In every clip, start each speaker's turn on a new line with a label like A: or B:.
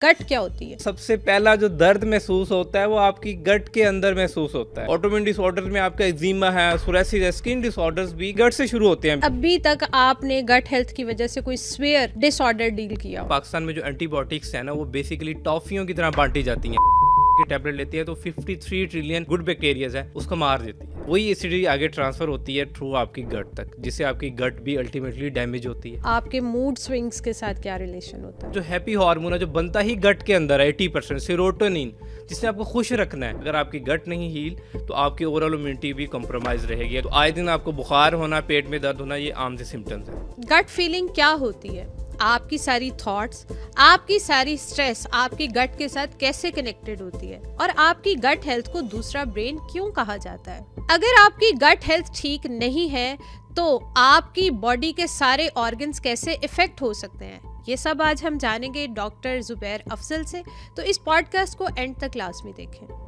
A: गट क्या होती है?
B: सबसे पहला जो दर्द महसूस होता है वो आपकी गट के अंदर महसूस होता है। ऑटोइम्यून डिसऑर्डर में आपका एक्जिमा है, सोरायसिस है, स्किन डिसऑर्डर्स भी गट से शुरू होते हैं।
A: अभी तक आपने गट हेल्थ की वजह से कोई स्वेयर डिसऑर्डर डील किया हो?
B: पाकिस्तान में जो एंटीबायोटिक्स है ना, वो बेसिकली टॉफियों की तरह बांटी जाती हैं। की टैबलेट लेती है तो 53 ट्रिलियन गुड बैक्टीरियाज है उसको मार देती है। वही एसिडिटी आगे ट्रांसफर होती है थ्रू आपकी गट तक, जिससे आपकी गट भी अल्टीमेटली डैमेज होती है।
A: आपके मूड स्विंग्स के साथ क्या रिलेशन होता है?
B: जो हैप्पी हार्मोन है जो बनता ही गट के अंदर है 80% सेरोटोनिन, जिससे आपको खुश रखना है। अगर आपकी गट नहीं हील तो आपकी ओवरऑल इम्यूनिटी भी कॉम्प्रोमाइज रहेगी। तो आए दिन आपको बुखार होना, पेट में दर्द होना, ये आम से सिम्टम्स हैं।
A: गट फीलिंग क्या होती है? आपकी सारी थॉट्स, आपकी सारी स्ट्रेस आपकी गट के साथ कैसे कनेक्टेड होती है, और आपकी गट हेल्थ को दूसरा ब्रेन क्यों कहा जाता है? अगर आपकी गट हेल्थ ठीक नहीं है तो आपकी बॉडी के सारे ऑर्गन्स कैसे इफेक्ट हो सकते हैं, ये सब आज हम जानेंगे डॉक्टर जुबैर अफजल से। तो इस पॉडकास्ट को एंड तक लाजमी देखें।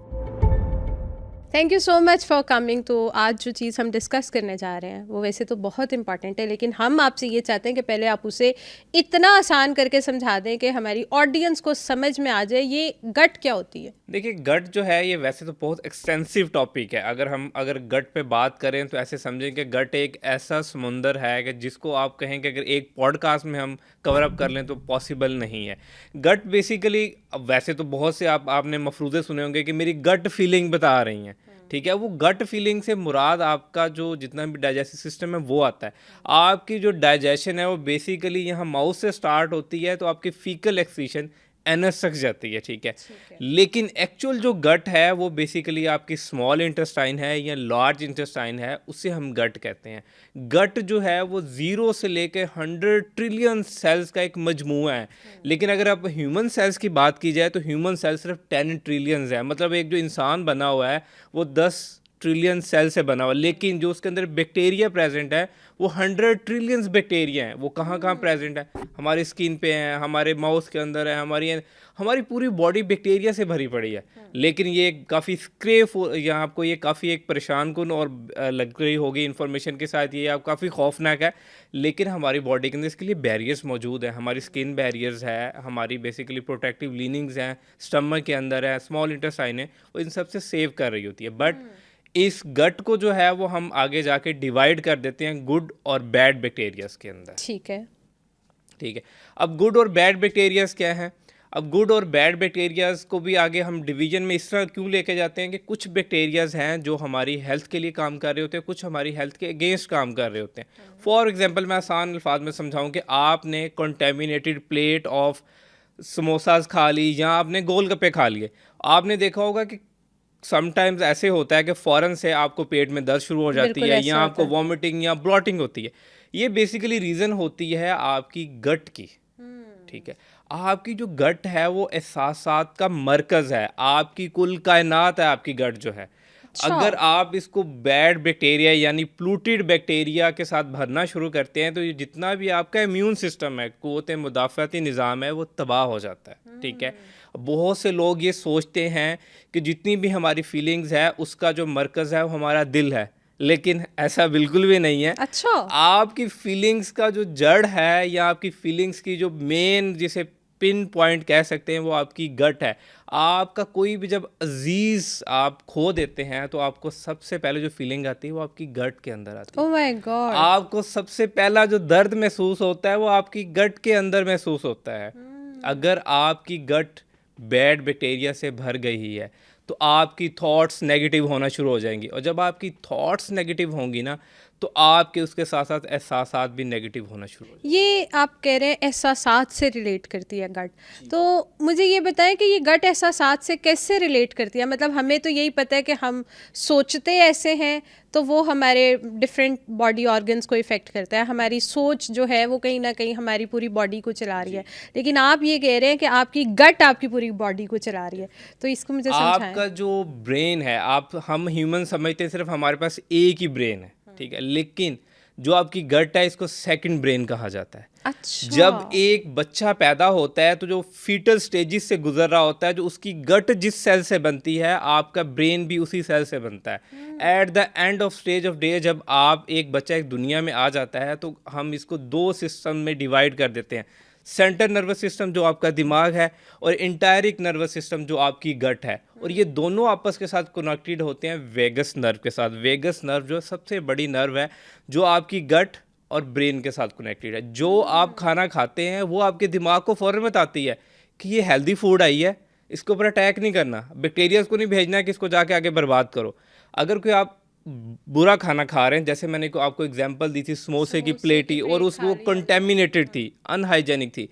A: Thank you so much for coming. तो आज जो चीज़ हम डिस्कस करने जा रहे हैं वो वैसे तो बहुत इंपॉर्टेंट है, लेकिन हम आपसे ये चाहते हैं कि पहले आप उसे इतना आसान करके समझा दें कि हमारी ऑडियंस को समझ में आ जाए ये गट क्या होती है।
B: देखिए, गट जो है ये वैसे तो बहुत एक्सटेंसिव टॉपिक है। अगर गट पे बात करें तो ऐसे समझें कि गट एक ऐसा समुंदर है कि जिसको आप कहें कि अगर एक पॉडकास्ट में हम कवर अप कर लें तो पॉसिबल नहीं है। गट बेसिकली, वैसे तो बहुत से आपने मफरूज़े सुने होंगे कि मेरी गट फीलिंग बता रही हैं, ठीक है। वो गट फीलिंग से मुराद आपका जो जितना भी डाइजेस्टिव सिस्टम है वो आता है। आपकी जो डाइजेशन है वो बेसिकली यहाँ माउथ से स्टार्ट होती है तो आपकी फीकल एक्सक्रीशन एनस तक जाती है, ठीक है। लेकिन एक्चुअल जो गट है वो बेसिकली आपकी स्मॉल इंटेस्टाइन है या लार्ज इंटेस्टाइन है, उसे हम गट कहते हैं। गट जो है वो 0 से लेकर 100 ट्रिलियन सेल्स का एक मजमूआ है। लेकिन अगर आप ह्यूमन सेल्स की बात की जाए तो ह्यूमन सेल्स सिर्फ 10 ट्रिलियंस है। मतलब एक जो इंसान बना हुआ है वो 10 ट्रिलियन सेल से बना हुआ, लेकिन जो उसके अंदर बैक्टीरिया प्रेजेंट है वो 100 ट्रिलियंस बैक्टीरिया हैं। वो कहाँ कहाँ प्रेजेंट है? हमारी स्किन पे है, हमारे माउथ के अंदर है, हमारी पूरी बॉडी बैक्टीरिया से भरी पड़ी है। लेकिन ये काफ़ी स्क्रेफ, यहाँ आपको ये काफ़ी एक परेशान कुन और लग रही होगी इन्फॉर्मेशन के साथ, ये आप काफ़ी खौफनाक है। लेकिन हमारी बॉडी के अंदर इसके लिए बैरियर्स मौजूद है। हमारी स्किन बैरियर्स है, हमारी बेसिकली प्रोटेक्टिव लीनिंग्स हैं, स्टमक के अंदर है, स्मॉल इंटेस्टाइन है, वो इन सब से सेव कर रही होती है। बट इस गट को जो है वो हम आगे जाके डिवाइड कर देते हैं गुड और बैड बैक्टीरियाज के अंदर,
A: ठीक है।
B: ठीक है। अब गुड और बैड बैक्टीरियाज क्या हैं? अब गुड और बैड बैक्टीरियाज को भी आगे हम डिवीजन में इस तरह क्यों लेके जाते हैं कि कुछ बैक्टीरियाज हैं जो हमारी हेल्थ के लिए काम कर रहे होते हैं, कुछ हमारी हेल्थ के अगेंस्ट काम कर रहे होते हैं। फॉर एग्जांपल, मैं आसान अल्फाज में समझाऊं कि आपने कंटेमिनेटेड प्लेट ऑफ समोसाज खा ली या आपने गोलगप्पे खा लिए, आपने देखा होगा कि समटाइम्स ऐसे होता है कि फ़ौरन से आपको पेट में दर्द शुरू हो जाती है या आपको वॉमिटिंग या ब्लॉटिंग होती है। ये बेसिकली रीज़न होती है आपकी गट की, ठीक है। आपकी जो गट है वो एहसासात का मरकज़ है, आपकी कुल कायनात है आपकी गट जो है। अगर आप इसको बैड बैक्टीरिया यानी प्लूटेड बैक्टीरिया के साथ भरना शुरू करते हैं तो ये जितना भी आपका इम्यून सिस्टम है, क़ुव्वत मुदाफ़ाती निज़ाम है, वो तबाह हो जाता है, ठीक है। बहुत से लोग ये सोचते हैं कि जितनी भी हमारी फीलिंग्स है उसका जो मरकज़ है वो हमारा दिल है, लेकिन ऐसा बिल्कुल भी नहीं है।
A: अच्छा। आपकी
B: फीलिंग्स का जो जड़ है या आपकी फीलिंग्स की जो मेन, जिसे पिन पॉइंट कह सकते हैं, वो आपकी गट है। आपका कोई भी जब अजीज आप खो देते हैं तो आपको सबसे पहले जो फीलिंग आती है वो आपकी गट के अंदर आती है।
A: Oh my God.
B: आपको सबसे पहला जो दर्द महसूस होता है वो आपकी गट के अंदर महसूस होता है। अगर आपकी गट बैड बैक्टीरिया से भर गई है तो आपकी थॉट्स नेगेटिव होना शुरू हो जाएंगी, और जब आपकी थॉट्स नेगेटिव होंगी ना तो आपके उसके साथ साथ एहसासात भी नेगेटिव होना शुरू हो जाएंगे।
A: ये आप कह रहे हैं एहसासात से रिलेट करती है गट, तो मुझे ये बताएं कि ये गट एहसासात से कैसे रिलेट करती है? मतलब हमें तो यही पता है कि हम सोचते ऐसे हैं तो वो हमारे डिफरेंट बॉडी ऑर्गन्स को इफ़ेक्ट करता है। हमारी सोच जो है वो कहीं ना कहीं हमारी पूरी बॉडी को चला रही है, लेकिन आप ये कह रहे हैं कि आपकी गट आपकी पूरी बॉडी को चला रही है, तो इसको मुझे समझाएं।
B: आपका जो ब्रेन है, हम ह्यूमन समझते हैं सिर्फ हमारे पास एक ही ब्रेन है, ठीक है। लेकिन जो आपकी गट है इसको सेकंड ब्रेन कहा जाता है।
A: अच्छा।
B: जब एक बच्चा पैदा होता है तो जो फीटल स्टेजेस से गुजर रहा होता है, जो उसकी गट जिस सेल से बनती है, आपका ब्रेन भी उसी सेल से बनता है। At the end of stage of day, जब एक बच्चा एक दुनिया में आ जाता है तो हम इसको 2 सिस्टम में डिवाइड कर देते हैं। सेंट्रल नर्वस सिस्टम जो आपका दिमाग है, और इंटायरिक नर्वस सिस्टम जो आपकी गट है, और ये दोनों आपस के साथ कनेक्टेड होते हैं वेगस नर्व के साथ। वेगस नर्व जो सबसे बड़ी नर्व है जो आपकी गट और ब्रेन के साथ कनेक्टेड है। जो आप खाना खाते हैं वो आपके दिमाग को फ़ौरन बताती है कि ये हेल्दी फूड आई है, इसके ऊपर अटैक नहीं करना, बैक्टीरियाज को नहीं भेजना है कि इसको जाके आगे बर्बाद करो। अगर कोई आप बुरा खाना खा रहे हैं, जैसे मैंने आपको एग्जांपल दी थी समोसे की प्लेट ही, और उसको कंटेमिनेटेड थी, अनहाइजेनिक थी,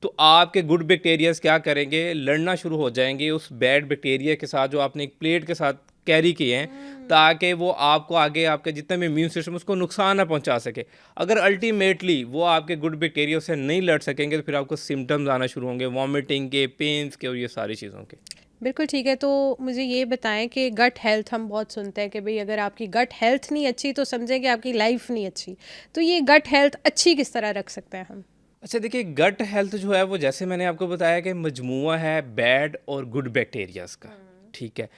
B: तो आपके गुड बैक्टीरियाज क्या करेंगे, लड़ना शुरू हो जाएंगे उस बैड बैक्टीरिया के साथ जो आपने एक प्लेट के साथ कैरी किए हैं, ताकि वो आपको आगे आपका जितना भी इम्यून सिस्टम उसको नुकसान ना पहुंचा सके। अगर अल्टीमेटली वो आपके गुड बैक्टीरिया से नहीं लड़ सकेंगे तो फिर आपको सिम्टम्स आना शुरू होंगे, वॉमिटिंग के, पेन्स के और ये सारी चीज़ों के।
A: बिल्कुल ठीक है। तो मुझे ये बताएं कि गट हेल्थ हम बहुत सुनते हैं कि भाई अगर आपकी गट हेल्थ नहीं अच्छी तो समझें कि आपकी लाइफ नहीं अच्छी। तो ये गट हेल्थ अच्छी किस तरह रख सकते हैं हम?
B: अच्छा देखिए, गट हेल्थ जो है वो जैसे मैंने आपको बताया कि मजमुआ है बैड और गुड बैक्टीरियाज का, ठीक है।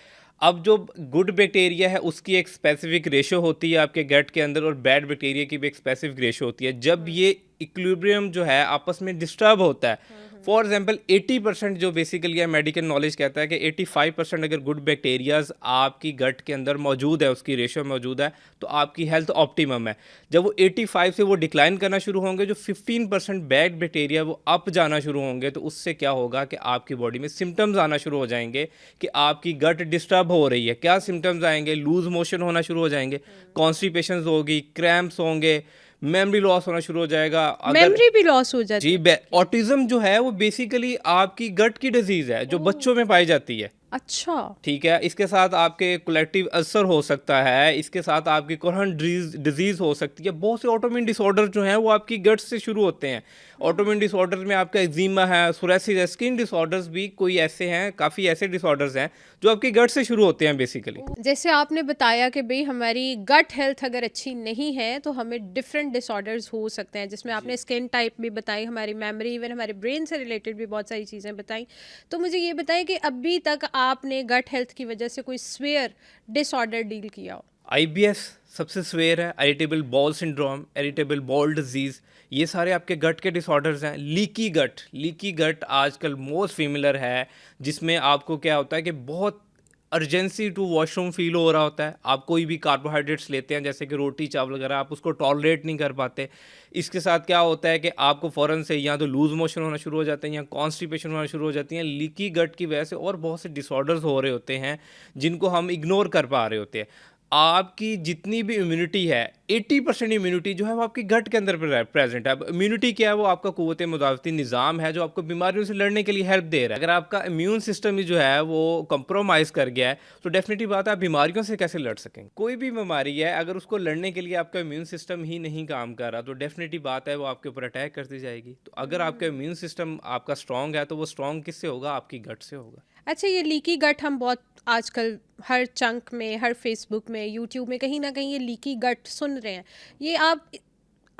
B: अब जो गुड बैक्टीरिया है उसकी एक स्पेसिफिक रेशो होती है आपके गट के अंदर, और बैड बैक्टीरिया की भी एक स्पेसिफिक रेशो होती है। जब ये इक्विलिब्रियम जो है आपस में डिस्टर्ब होता है, फॉर एग्जाम्पल 80% जो बेसिकली मेडिकल नॉलेज कहता है कि 85% अगर गुड बैक्टीरियाज आपकी गट के अंदर मौजूद है, उसकी रेशो मौजूद है, तो आपकी हेल्थ ऑप्टिमम है। जब वो 85 से वो डिक्लाइन करना शुरू होंगे, जो 15% बैड बैक्टीरिया वो अप जाना शुरू होंगे, तो उससे क्या होगा कि आपकी बॉडी में सिम्टम्स आना शुरू हो जाएंगे कि आपकी गट डिस्टर्ब हो रही है। क्या सिम्टम्स आएंगे? लूज मोशन होना शुरू हो जाएंगे, कॉन्स्टिपेशन होगी, क्रैम्प्स होंगे, मेमोरी लॉस होना शुरू हो जाएगा।
A: मेमोरी भी लॉस हो जाती
B: जी,
A: है?
B: ऑटिज्म जो है वो बेसिकली आपकी गट की डिजीज है जो बच्चों में पाई जाती है।
A: अच्छा।
B: ठीक है, इसके साथ आपके कोलेक्टिव अल्सर हो सकता है, इसके साथ आपकी कोरहन डिजीज हो सकती है। बहुत से ऑटोइम्यून डिसऑर्डर जो हैं वो आपकी गट से शुरू होते हैं। ऑटोइम्यून डिसऑर्डर में आपका एक्जिमा है, सोरासिस है, स्किन डिसऑर्डर्स भी कोई ऐसे हैं, काफ़ी ऐसे डिसऑर्डर्स हैं जो आपकी गट से शुरू होते हैं बेसिकली।
A: जैसे आपने बताया कि भाई हमारी गट हेल्थ अगर अच्छी नहीं है तो हमें डिफरेंट डिसऑर्डर्स हो सकते हैं, जिसमें आपने स्किन टाइप भी बताई, हमारी मेमोरी, इवन हमारे ब्रेन से रिलेटेड भी बहुत सारी चीज़ें बताई। तो मुझे ये बताएं कि अभी तक आपने गट हेल्थ की वजह से कोई स्वेयर डिसऑर्डर डील किया हो?
B: IBS सबसे स्वेयर है, irritable ball syndrome, irritable ball disease, ये सारे आपके गट के डिसऑर्डर्स हैं। लीकी गट आजकल मोस्ट फेमिलर है, जिसमें आपको क्या होता है कि बहुत अर्जेंसी टू वॉशरूम फील हो रहा होता है। आप कोई भी कार्बोहाइड्रेट्स लेते हैं जैसे कि रोटी चावल वगैरह, आप उसको टॉलरेट नहीं कर पाते। इसके साथ क्या होता है कि आपको फ़ौरन से या तो लूज़ मोशन होना शुरू हो जाते हैं या कॉन्स्टिपेशन होना शुरू हो जाती हैं। लीकी गट की वजह से और बहुत से डिसऑर्डर्स हो रहे होते हैं जिनको हम इग्नोर कर पा रहे होते हैं। आपकी जितनी भी इम्यूनिटी है, 80% इम्यूनिटी जो है वो आपकी गट के अंदर प्रेजेंट है। अब इम्यूनिटी क्या है? वो आपका क़ुव्वत मुदाफ़ती निज़ाम है जो आपको बीमारियों से लड़ने के लिए हेल्प दे रहा है। अगर आपका इम्यून सिस्टम ही जो है वो कंप्रोमाइज़ कर गया है, तो डेफिनेटली बात है आप बीमारियों से कैसे लड़ सकेंगे। कोई भी बीमारी है, अगर उसको लड़ने के लिए आपका इम्यून सिस्टम ही नहीं काम कर रहा, तो डेफिनेटली बात है वो आपके ऊपर अटैक करती जाएगी। तो अगर आपका इम्यून सिस्टम आपका स्ट्रॉन्ग है, तो वो स्ट्रॉन्ग किससे होगा? आपकी गट से होगा।
A: अच्छा, ये लीकी गट हम बहुत आजकल हर चंक में, हर फेसबुक में, यूट्यूब में कहीं ना कहीं ये लीकी गट सुन रहे हैं। ये आप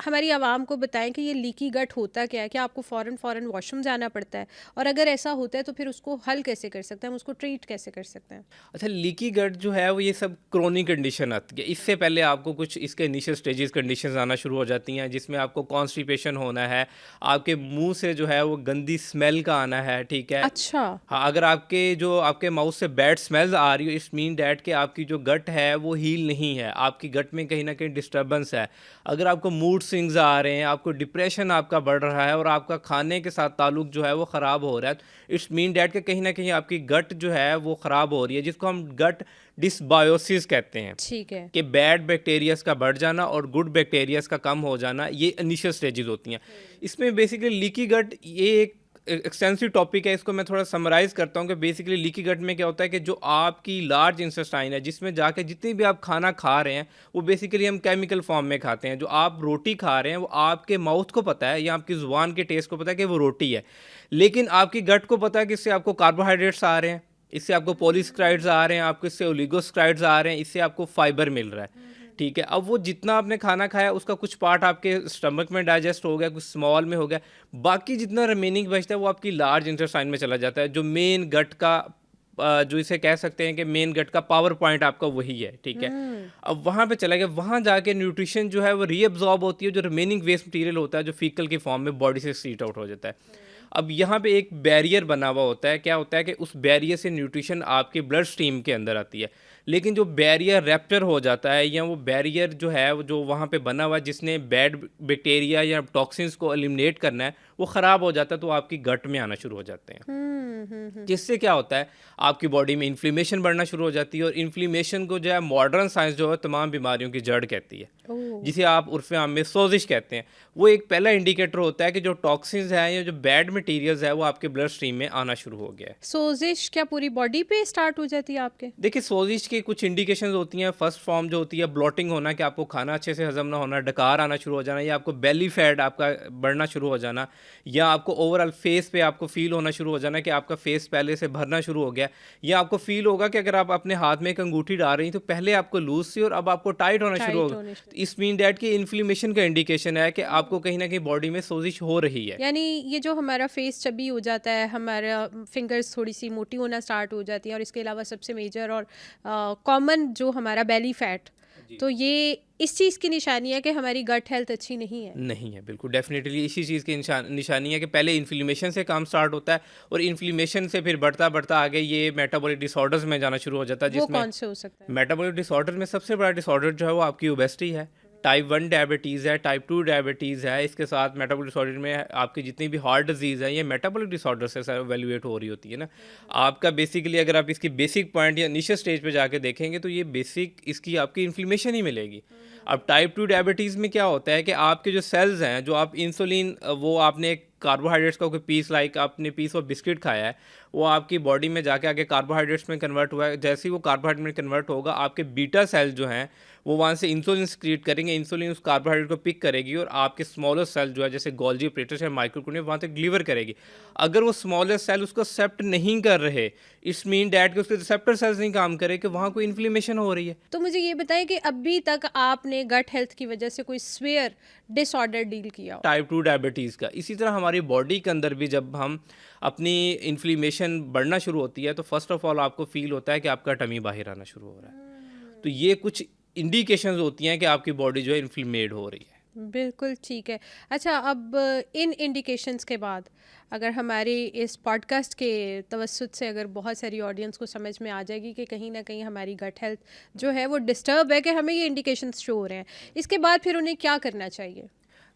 A: हमारी आवाम को बताएं कि ये लीकी गट होता क्या है? क्या आपको फ़ौरन वॉशरूम जाना पड़ता है? और अगर ऐसा होता है तो फिर उसको हल कैसे कर सकते हैं, हम उसको ट्रीट कैसे कर सकते हैं?
B: अच्छा, लीकी गट जो है वो ये सब क्रोनिक कंडीशन आती है। इससे पहले आपको कुछ इसके इनिशियल स्टेजेस कंडीशंस आना शुरू हो जाती हैं, जिसमें आपको कॉन्स्टिपेशन होना है, आपके मुंह से जो है वो गंदी स्मेल का आना है, ठीक है।
A: अच्छा।
B: हाँ, अगर आपके माउथ से बैड स्मेल्स आ रही हो, इट्स मीन डैट कि आपकी जो गट है वो हील नहीं है, आपकी गट में कहीं ना कहीं डिस्टर्बेंस है। अगर आपको मूड स्विंग्स आ रहे हैं, आपको डिप्रेशन आपका बढ़ रहा है और आपका खाने के साथ ताल्लुक जो है वो ख़राब हो रहा है, इट्स मीन डैट कि कहीं ना कहीं आपकी गट जो है वो ख़राब हो रही है, जिसको हम गट डिसबायोसिस कहते हैं।
A: ठीक है।
B: कि बैड बैक्टीरियाज का बढ़ जाना और गुड बैक्टीरियाज का कम हो जाना, ये इनिशियल स्टेजेस होती हैं। इसमें बेसिकली लीकी गट ये एक एक्सटेंसिव टॉपिक है। इसको मैं थोड़ा समराइज़ करता हूँ कि बेसिकली लीकी गट में क्या होता है कि जो आपकी लार्ज इंटेस्टाइन है, जिसमें जाके जितनी भी आप खाना खा रहे हैं वो बेसिकली हम केमिकल फॉर्म में खाते हैं। जो आप रोटी खा रहे हैं वो आपके माउथ को पता है या आपकी ज़ुबान के टेस्ट को पता है कि वो रोटी है, लेकिन आपकी गट को पता है कि इससे आपको कार्बोहाइड्रेट्स आ रहे हैं, इससे आपको पॉलीसेकेराइड्स आ रहे हैं, आपको इससे ओलिगोसेकेराइड्स आ रहे हैं, इससे आपको फाइबर मिल रहा है, ठीक है। अब वो जितना आपने खाना खाया उसका कुछ पार्ट आपके स्टमक में डाइजेस्ट हो गया, कुछ स्मॉल में हो गया, बाकी जितना रिमेनिंग बचता है वो आपकी लार्ज इंटेस्टाइन में चला जाता है, जो मेन गट का जो इसे कह सकते हैं कि मेन गट का पावर पॉइंट आपका वही है, ठीक है। अब वहाँ पे चला गया, वहाँ जाके न्यूट्रिशन जो है वो रीअब्जॉर्ब होती है, जो रिमेनिंग वेस्ट मटेरियल होता है जो फीकल की फॉर्म में बॉडी से सीट आउट हो जाता है। अब यहाँ पे एक बैरियर बना हुआ होता है, क्या होता है कि उस बैरियर से न्यूट्रिशन आपके ब्लड स्ट्रीम के अंदर आती है, लेकिन जो बैरियर रैप्चर हो जाता है या वो बैरियर जो है वो जो वहाँ पे बना हुआ है जिसने बैड बैक्टीरिया या टॉक्सिन्स को एलिमिनेट करना है, वो ख़राब हो जाता है, तो आपकी गट में आना शुरू हो जाते हैं। जिससे क्या होता है, आपकी बॉडी में इन्फ्लेमेशन बढ़ना शुरू हो जाती है, और इन्फ्लेमेशन को जो है मॉडर्न साइंस जो है तमाम बीमारियों की जड़ कहती है, जिसे आप उर्फ़े आम में सोजिश कहते हैं। वो एक पहला इंडिकेटर होता है कि जो टॉक्सिन्स हैं या जो बैड मटेरियल्स है वो आपके ब्लड स्ट्रीम में आना शुरू हो गया है।
A: सोजिश क्या पूरी बॉडी पे स्टार्ट हो जाती है आपके?
B: देखिए, सोजिश की कुछ इंडिकेशंस होती हैं। फर्स्ट फॉर्म जो होती है ब्लोटिंग होना, कि आपको खाना अच्छे से हजम ना होना, डकार आना शुरू हो जाना, या आपको बेली फैट आपका बढ़ना शुरू हो जाना, या आपको ओवरऑल फेस पे आपको फील होना शुरू हो जाना कि आपका फेस पहले से भरना शुरू हो गया, या आपको फील होगा कि अगर आप अपने हाथ में एक अंगूठी डाल रही तो पहले आपको लूज थी और अब आपको टाइट होना शुरू हो गया। इस मीन डैट की इन्फ्लेमेशन का इंडिकेशन है कि आपको कहीं ना कहीं बॉडी में सोजिश हो रही है।
A: यानी ये जो हमारा फेस चबी हो जाता है, हमारा फिंगर्स थोड़ी सी मोटी होना स्टार्ट हो जाती है, और इसके अलावा सबसे मेजर और कॉमन जो हमारा बेली फैट, तो ये इस चीज़ की निशानी है कि हमारी गट हेल्थ अच्छी नहीं है।
B: नहीं है, बिल्कुल डेफिनेटली इसी चीज़ की निशानी है कि पहले इन्फ्लेमेशन से काम स्टार्ट होता है, और इन्फ्लेमेशन से फिर बढ़ता बढ़ता आगे ये मेटाबॉलिक डिसऑर्डर्स में जाना शुरू हो जाता है।
A: वो
B: जिसमें
A: कौन से हो सकता है?
B: मेटाबॉलिक डिसऑर्डर में सबसे बड़ा डिसऑर्डर जो है वो आपकी ओबेसिटी है, टाइप 1 डायबिटीज़ है, टाइप 2 डायबिटीज़ है। इसके साथ मेटाबॉलिक डिसऑर्डर में आपकी जितनी भी हार्ट डिजीज़ है ये मेटाबॉलिक डिसऑर्डर से एवेल्युएट हो रही होती है ना। आपका बेसिकली अगर आप इसकी बेसिक पॉइंट या इनिशियल स्टेज पे जाके देखेंगे तो ये बेसिक इसकी आपकी इन्फ्लेमेशन ही मिलेगी। अब टाइप 2 डायबिटीज़ में क्या होता है कि आपके जो सेल्स हैं, जो आप इंसुलिन, वो आपने कार्बोहाइड्रेट्स का कोई पीस, लाइक आपने पीस ऑफ बिस्किट खाया है, वो आपकी बॉडी में जाके आगे कार्बोहाइड्रेट्स में कन्वर्ट हुआ है। जैसे ही वो कार्बोहाइड्रेट में कन्वर्ट होगा, आपके बीटा सेल जो हैं वो वहाँ से इंसुलिन क्रिएट करेंगे, इंसुलिन उस कार्बोहाइड्रेट को पिक करेगी और आपके स्मॉलर सेल जो है जैसे गोल्जी ऑपरेटर्स या माइक्रोक्रोनियम वहाँ तक डिलीवर करेगी। अगर वो स्मॉलर सेल उसको एक्सेप्ट नहीं कर रहे, इस मीन डैट के उसके रिसेप्टर सेल्स नहीं काम करे, कि वहाँ कोई इन्फ्लेमेशन हो रही है।
A: तो मुझे ये बताएं कि अभी तक आपने गट हेल्थ की वजह से कोई स्वेयर डिसऑर्डर डील किया हो?
B: टाइप 2 डायबिटीज़ का इसी तरह हमारी बॉडी के अंदर भी जब हम अपनी इन्फ्लेमेशन बढ़ना शुरू होती है तो फर्स्ट ऑफ ऑल आपको फील होता है कि आपका टमी बाहर आना शुरू हो रहा है। तो ये कुछ इंडिकेशंस होती हैं कि आपकी बॉडी जो है इन्फ्लेमेड हो रही है।
A: बिल्कुल ठीक है। अच्छा, अब इन इंडिकेशंस के बाद अगर हमारे इस पॉडकास्ट के तवज्जुद से अगर बहुत सारी ऑडियंस को समझ में आ जाएगी कि कहीं ना कहीं हमारी गट हेल्थ जो है वो डिस्टर्ब है, कि हमें ये इंडिकेशंस शो हो रहे हैं, इसके बाद फिर उन्हें क्या करना चाहिए?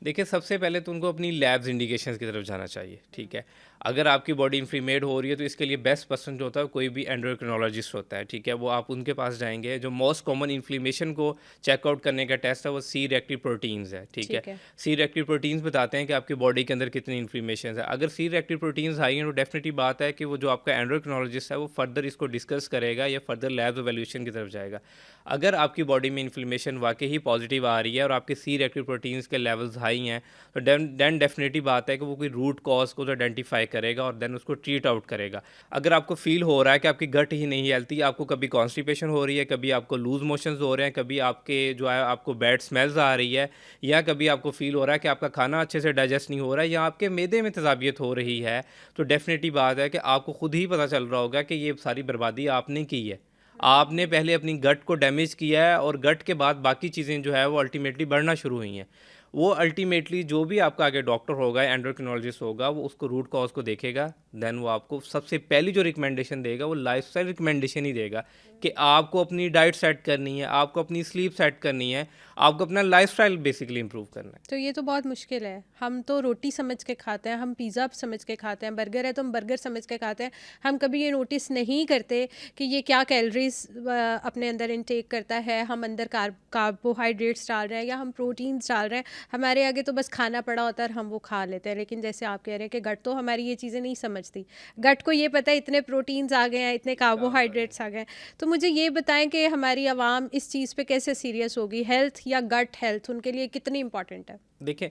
B: देखिए, सबसे पहले तो उनको अपनी लैब्स इंडिकेशंस की तरफ जाना चाहिए, ठीक है। अगर आपकी बॉडी इन्फ्लेमेड हो रही है तो इसके लिए बेस्ट पर्सन जो होता है कोई भी एंडोक्रिनोलॉजिस्ट होता है, ठीक है। वो आप उनके पास जाएंगे। जो मोस्ट कॉमन इन्फ्लेमेशन को चेकआउट करने का टेस्ट है वो सी रिएक्टिव प्रोटीन्स है, ठीक है। सी रिएक्टिव प्रोटीन्स बताते हैं कि आपकी बॉडी के अंदर कितनी इन्फ्लेमेशन है। अगर सी रिएक्टिव प्रोटीन्स हाई हैं तो डेफिनेटली बात है कि वो जो आपका एंडोक्रिनोलॉजिस्ट है वो फर्दर इसको डिस्कस करेगा या फर्दर लैब्स एवेल्यूशन की तरफ जाएगा। अगर आपकी बॉडी में इन्फ्लेमेशन वाकई ही पॉजिटिव आ रही है और आपके सी रिएक्टिव प्रोटीन्स के लेवल्स हाई हैं तो देन डेफिनेटली बात है कि वो कोई रूट कॉज को तो आइडेंटिफाई करेगा और देन उसको ट्रीट आउट करेगा। अगर आपको फील हो रहा है कि आपकी गट ही नहीं हेल्थी, आपको कभी कॉन्स्टिपेशन हो रही है, कभी आपको लूज मोशंस हो रहे हैं, कभी आपके जो है आपको बैड स्मेल्स आ रही है, या कभी आपको फील हो रहा है कि आपका खाना अच्छे से डाइजेस्ट नहीं हो रहा है, या आपके मैदे में तेजाबियत हो रही है, तो डेफिनेटली बात है कि आपको खुद ही पता चल रहा होगा कि ये सारी बर्बादी आपने की है। आपने पहले अपनी गट को डैमेज किया है और गट के बाद बाकी चीज़ें जो है वो अल्टीमेटली बढ़ना शुरू हुई हैं। वो अल्टीमेटली जो भी आपका आगे डॉक्टर होगा, एंडोक्रिनोलॉजिस्ट होगा, वो उसको रूट कॉज को देखेगा। देन वो आपको सबसे पहली जो रिकमेंडेशन देगा वो लाइफस्टाइल रिकमेंडेशन ही देगा कि आपको अपनी डाइट सेट करनी है, आपको अपनी स्लीप सेट करनी है, आपको अपना लाइफस्टाइल बेसिकली इंप्रूव करना है।
A: तो ये तो बहुत मुश्किल है। हम तो रोटी समझ के खाते हैं, हम पिज़्ज़ा समझ के खाते हैं, बर्गर है तो हम बर्गर समझ के खाते हैं। हम कभी ये नोटिस नहीं करते कि ये क्या कैलोरीज अपने अंदर इनटेक करता है, हम अंदर कार्बोहाइड्रेट्स डाल रहे हैं या हम प्रोटीन्स डाल रहे हैं। हमारे आगे तो बस खाना पड़ा होता है और हम वो खा लेते हैं। लेकिन जैसे आप कह रहे हैं कि गट तो हमारी ये चीज़ें नहीं समझती। गट को ये पता है इतने प्रोटीन्स आ गए हैं, इतने कार्बोहाइड्रेट्स आ गए हैं। तो मुझे ये बताएं कि हमारी आवाम इस चीज़ पे कैसे सीरियस होगी? हेल्थ या गट हेल्थ उनके लिए कितनी इंपॉर्टेंट है?
B: देखिए,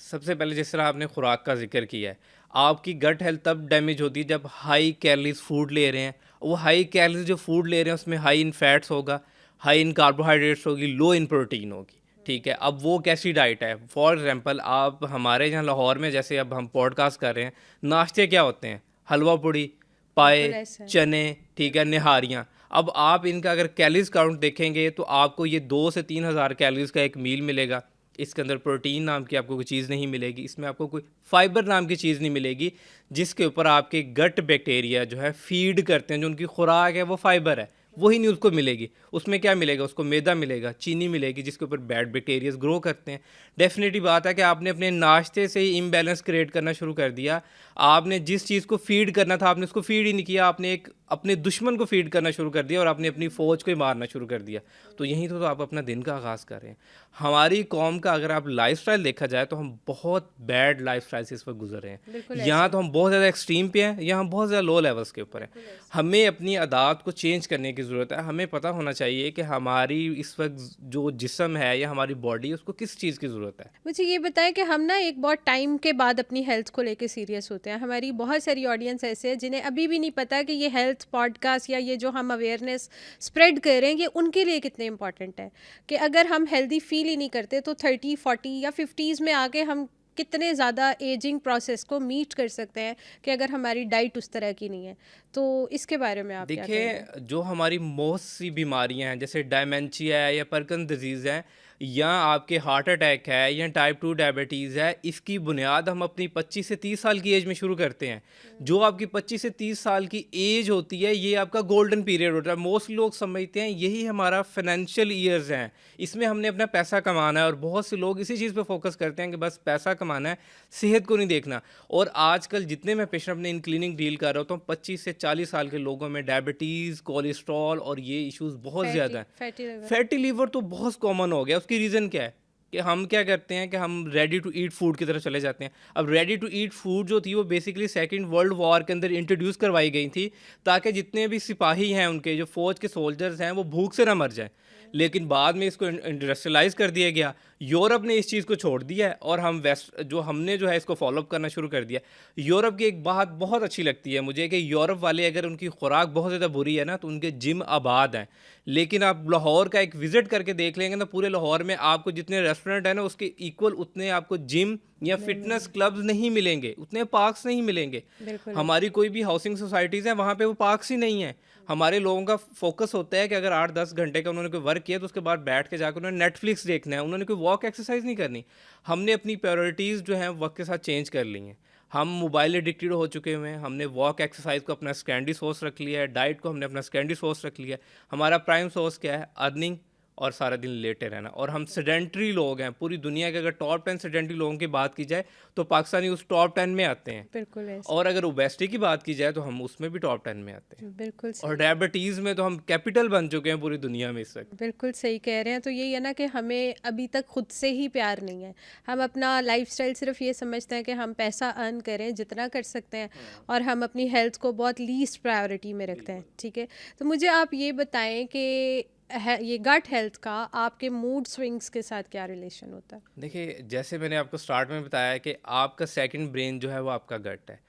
B: सबसे पहले जिस तरह आपने खुराक का जिक्र किया है, आपकी गट हेल्थ तब डैमेज होती है जब हाई कैलोरीज फूड ले रहे हैं। वो हाई कैलोरीज जो फूड ले रहे हैं उसमें हाई इन फैट्स होगा, हाई इन कार्बोहाइड्रेट्स होगी, लो इन प्रोटीन होगी, ठीक है। अब वो कैसी डाइट है? फॉर एग्जांपल आप हमारे यहाँ लाहौर में जैसे अब हम पॉडकास्ट कर रहे हैं, नाश्ते क्या होते हैं? हलवा पूड़ी, पाए,
A: ऐसा है।
B: चने, ठीक है, निहारियाँ। अब आप इनका अगर कैलोरीज काउंट देखेंगे तो आपको ये 2 से 3 हज़ार कैलोरीज का एक मील मिलेगा। इसके अंदर प्रोटीन नाम की आपको कोई चीज़ नहीं मिलेगी, इसमें आपको कोई फाइबर नाम की चीज़ नहीं मिलेगी, जिसके ऊपर आपके गट बैक्टीरिया जो है फीड करते हैं, जो उनकी खुराक है वो फाइबर है, वही नहीं उसको मिलेगी। उसमें क्या मिलेगा? उसको मैदा मिलेगा, चीनी मिलेगी, जिसके ऊपर बैड बैक्टीरियाज ग्रो करते हैं। डेफिनेटली बात है कि आपने अपने नाश्ते से ही इम्बैलेंस क्रिएट करना शुरू कर दिया। आपने जिस चीज़ को फीड करना था आपने उसको फीड ही नहीं किया, आपने एक अपने दुश्मन को फीड करना शुरू कर दिया और आपने अपनी फ़ौज को ही मारना शुरू कर दिया। तो यहीं तो आप अपना दिन का आगाज़ कर रहे हैं। हमारी कौम का अगर आप लाइफ़स्टाइल देखा जाए तो हम बहुत बैड लाइफ़स्टाइल से इस वक्त गुजर रहे हैं।
A: बिल्कुल
B: यहाँ तो हम बहुत ज़्यादा एक्सट्रीम पे हैं, या हम बहुत ज़्यादा लो लेवल्स के ऊपर हैं। हमें अपनी आदत को चेंज करने की ज़रूरत है। हमें पता होना चाहिए कि हमारी इस वक्त जो जिस्म है या हमारी बॉडी है उसको किस चीज़ की ज़रूरत है।
A: मुझे ये बताएं कि हम ना एक बहुत टाइम के बाद अपनी हेल्थ को लेके सीरियस होते हैं। हमारी बहुत सारी ऑडियंस ऐसे है जिन्हें अभी भी नहीं पता कि ये हेल्थ पॉडकास्ट या ये जो हम अवेयरनेस स्प्रेड कर रहे हैं ये उनके लिए कितने इंपॉर्टेंट है, कि अगर हम हेल्दी फील ही नहीं करते तो 30, 40 या 50s में आके हम कितने ज़्यादा एजिंग प्रोसेस को मीट कर सकते हैं कि अगर हमारी डाइट उस तरह की नहीं है। तो इसके बारे में आप क्या कहेंगे?
B: देखिए, जो हमारी मोस्ट सी बीमारियां हैं जैसे डायमेंशिया है या परकिंस डिजीज़ है या आपके हार्ट अटैक है या टाइप 2 डायबिटीज़ है, इसकी बुनियाद हम अपनी 25 से 30 साल की एज में शुरू करते हैं। जो आपकी 25 से 30 साल की एज होती है ये आपका गोल्डन पीरियड होता है। मोस्ट लोग समझते हैं यही हमारा फाइनेंशियल ईयर्स हैं, इसमें हमने अपना पैसा कमाना है, और बहुत से लोग इसी चीज़ पे फोकस करते हैं कि बस पैसा कमाना है, सेहत को नहीं देखना। और आजकल जितने मैं पेशेंट अपने इन क्लिनिक डील कर रहा होता हूँ 25 से 40 साल के लोगों में डायबिटीज़, कोलेस्ट्रॉल और ये इश्यूज बहुत ज़्यादा हैं।
A: Fatty liver.
B: फैटी लीवर तो बहुत कॉमन हो गया। उसकी रीज़न क्या है कि हम क्या करते हैं कि हम रेडी टू ईट फूड की तरफ चले जाते हैं। अब रेडी टू ईट फूड जो थी वो बेसिकली सेकंड वर्ल्ड वॉर के अंदर इंट्रोड्यूस करवाई गई थी, ताकि जितने भी सिपाही हैं उनके जो फौज के सोल्जर्स हैं वो भूख से ना मर जाएं। लेकिन बाद में इसको इंडस्ट्रियलाइज कर दिया गया, यूरोप ने इस चीज़ को छोड़ दिया है और हम वेस्ट जो हमने जो है इसको फॉलोअप करना शुरू कर दिया। यूरोप की एक बात बहुत अच्छी लगती है मुझे कि यूरोप वाले अगर उनकी खुराक बहुत ज़्यादा बुरी है ना तो उनके जिम आबाद हैं। लेकिन आप लाहौर का एक विज़िट करके देख लेंगे ना, पूरे लाहौर में आपको जितने रेस्टोरेंट है ना उसके इक्वल उतने आपको जिम या फिटनेस क्लब्स नहीं मिलेंगे, उतने पार्क्स नहीं मिलेंगे।
A: बिल्कुल
B: हमारी कोई भी हाउसिंग सोसाइटीज़ है वहाँ पे वो पार्क्स ही नहीं है। हमारे लोगों का फोकस होता है कि अगर 8-10 घंटे का उन्होंने कोई वर्क किया तो उसके बाद बैठ के जाकर उन्होंने नेटफ्लिक्स देखना है, उन्होंने कोई वॉक एक्सरसाइज नहीं करनी। हमने अपनी प्रायोरिटीज़ जो हैं वक्त के साथ चेंज कर ली हैं। हम मोबाइल एडिक्टेड हो चुके हुए हैं, हमने वॉक एक्सरसाइज को अपना सेकेंडरी सोर्स रख लिया है, डाइट को हमने अपना सेकेंडरी सोर्स रख लिया है। हमारा प्राइम सोर्स क्या है? अर्निंग और सारा दिन लेटे रहना। और हम सेडेंट्री लोग हैं। पूरी दुनिया के अगर टॉप 10 सेडेंट्री लोगों की बात की जाए तो पाकिस्तानी उस टॉप 10 में आते हैं।
A: बिल्कुल ऐसे।
B: और अगर ओबेसिटी की बात की जाए तो हम उसमें भी टॉप 10 में आते हैं।
A: बिल्कुल
B: और डायबिटीज़ में तो हम कैपिटल बन चुके हैं पूरी दुनिया में इस वक्त।
A: बिल्कुल सही कह रहे हैं। तो यही है ना कि हमें अभी तक खुद से ही प्यार नहीं है। हम अपना लाइफस्टाइल सिर्फ ये समझते हैं कि हम पैसा अर्न करें जितना कर सकते हैं, और हम अपनी हेल्थ को बहुत लीस्ट प्रायोरिटी में रखते हैं। ठीक है, तो मुझे आप ये बताएं कि ये गट हेल्थ का आपके मूड स्विंग्स के साथ क्या रिलेशन होता है?
B: देखिए, जैसे मैंने आपको स्टार्ट में बताया कि आपका सेकंड ब्रेन जो है वो आपका गट है।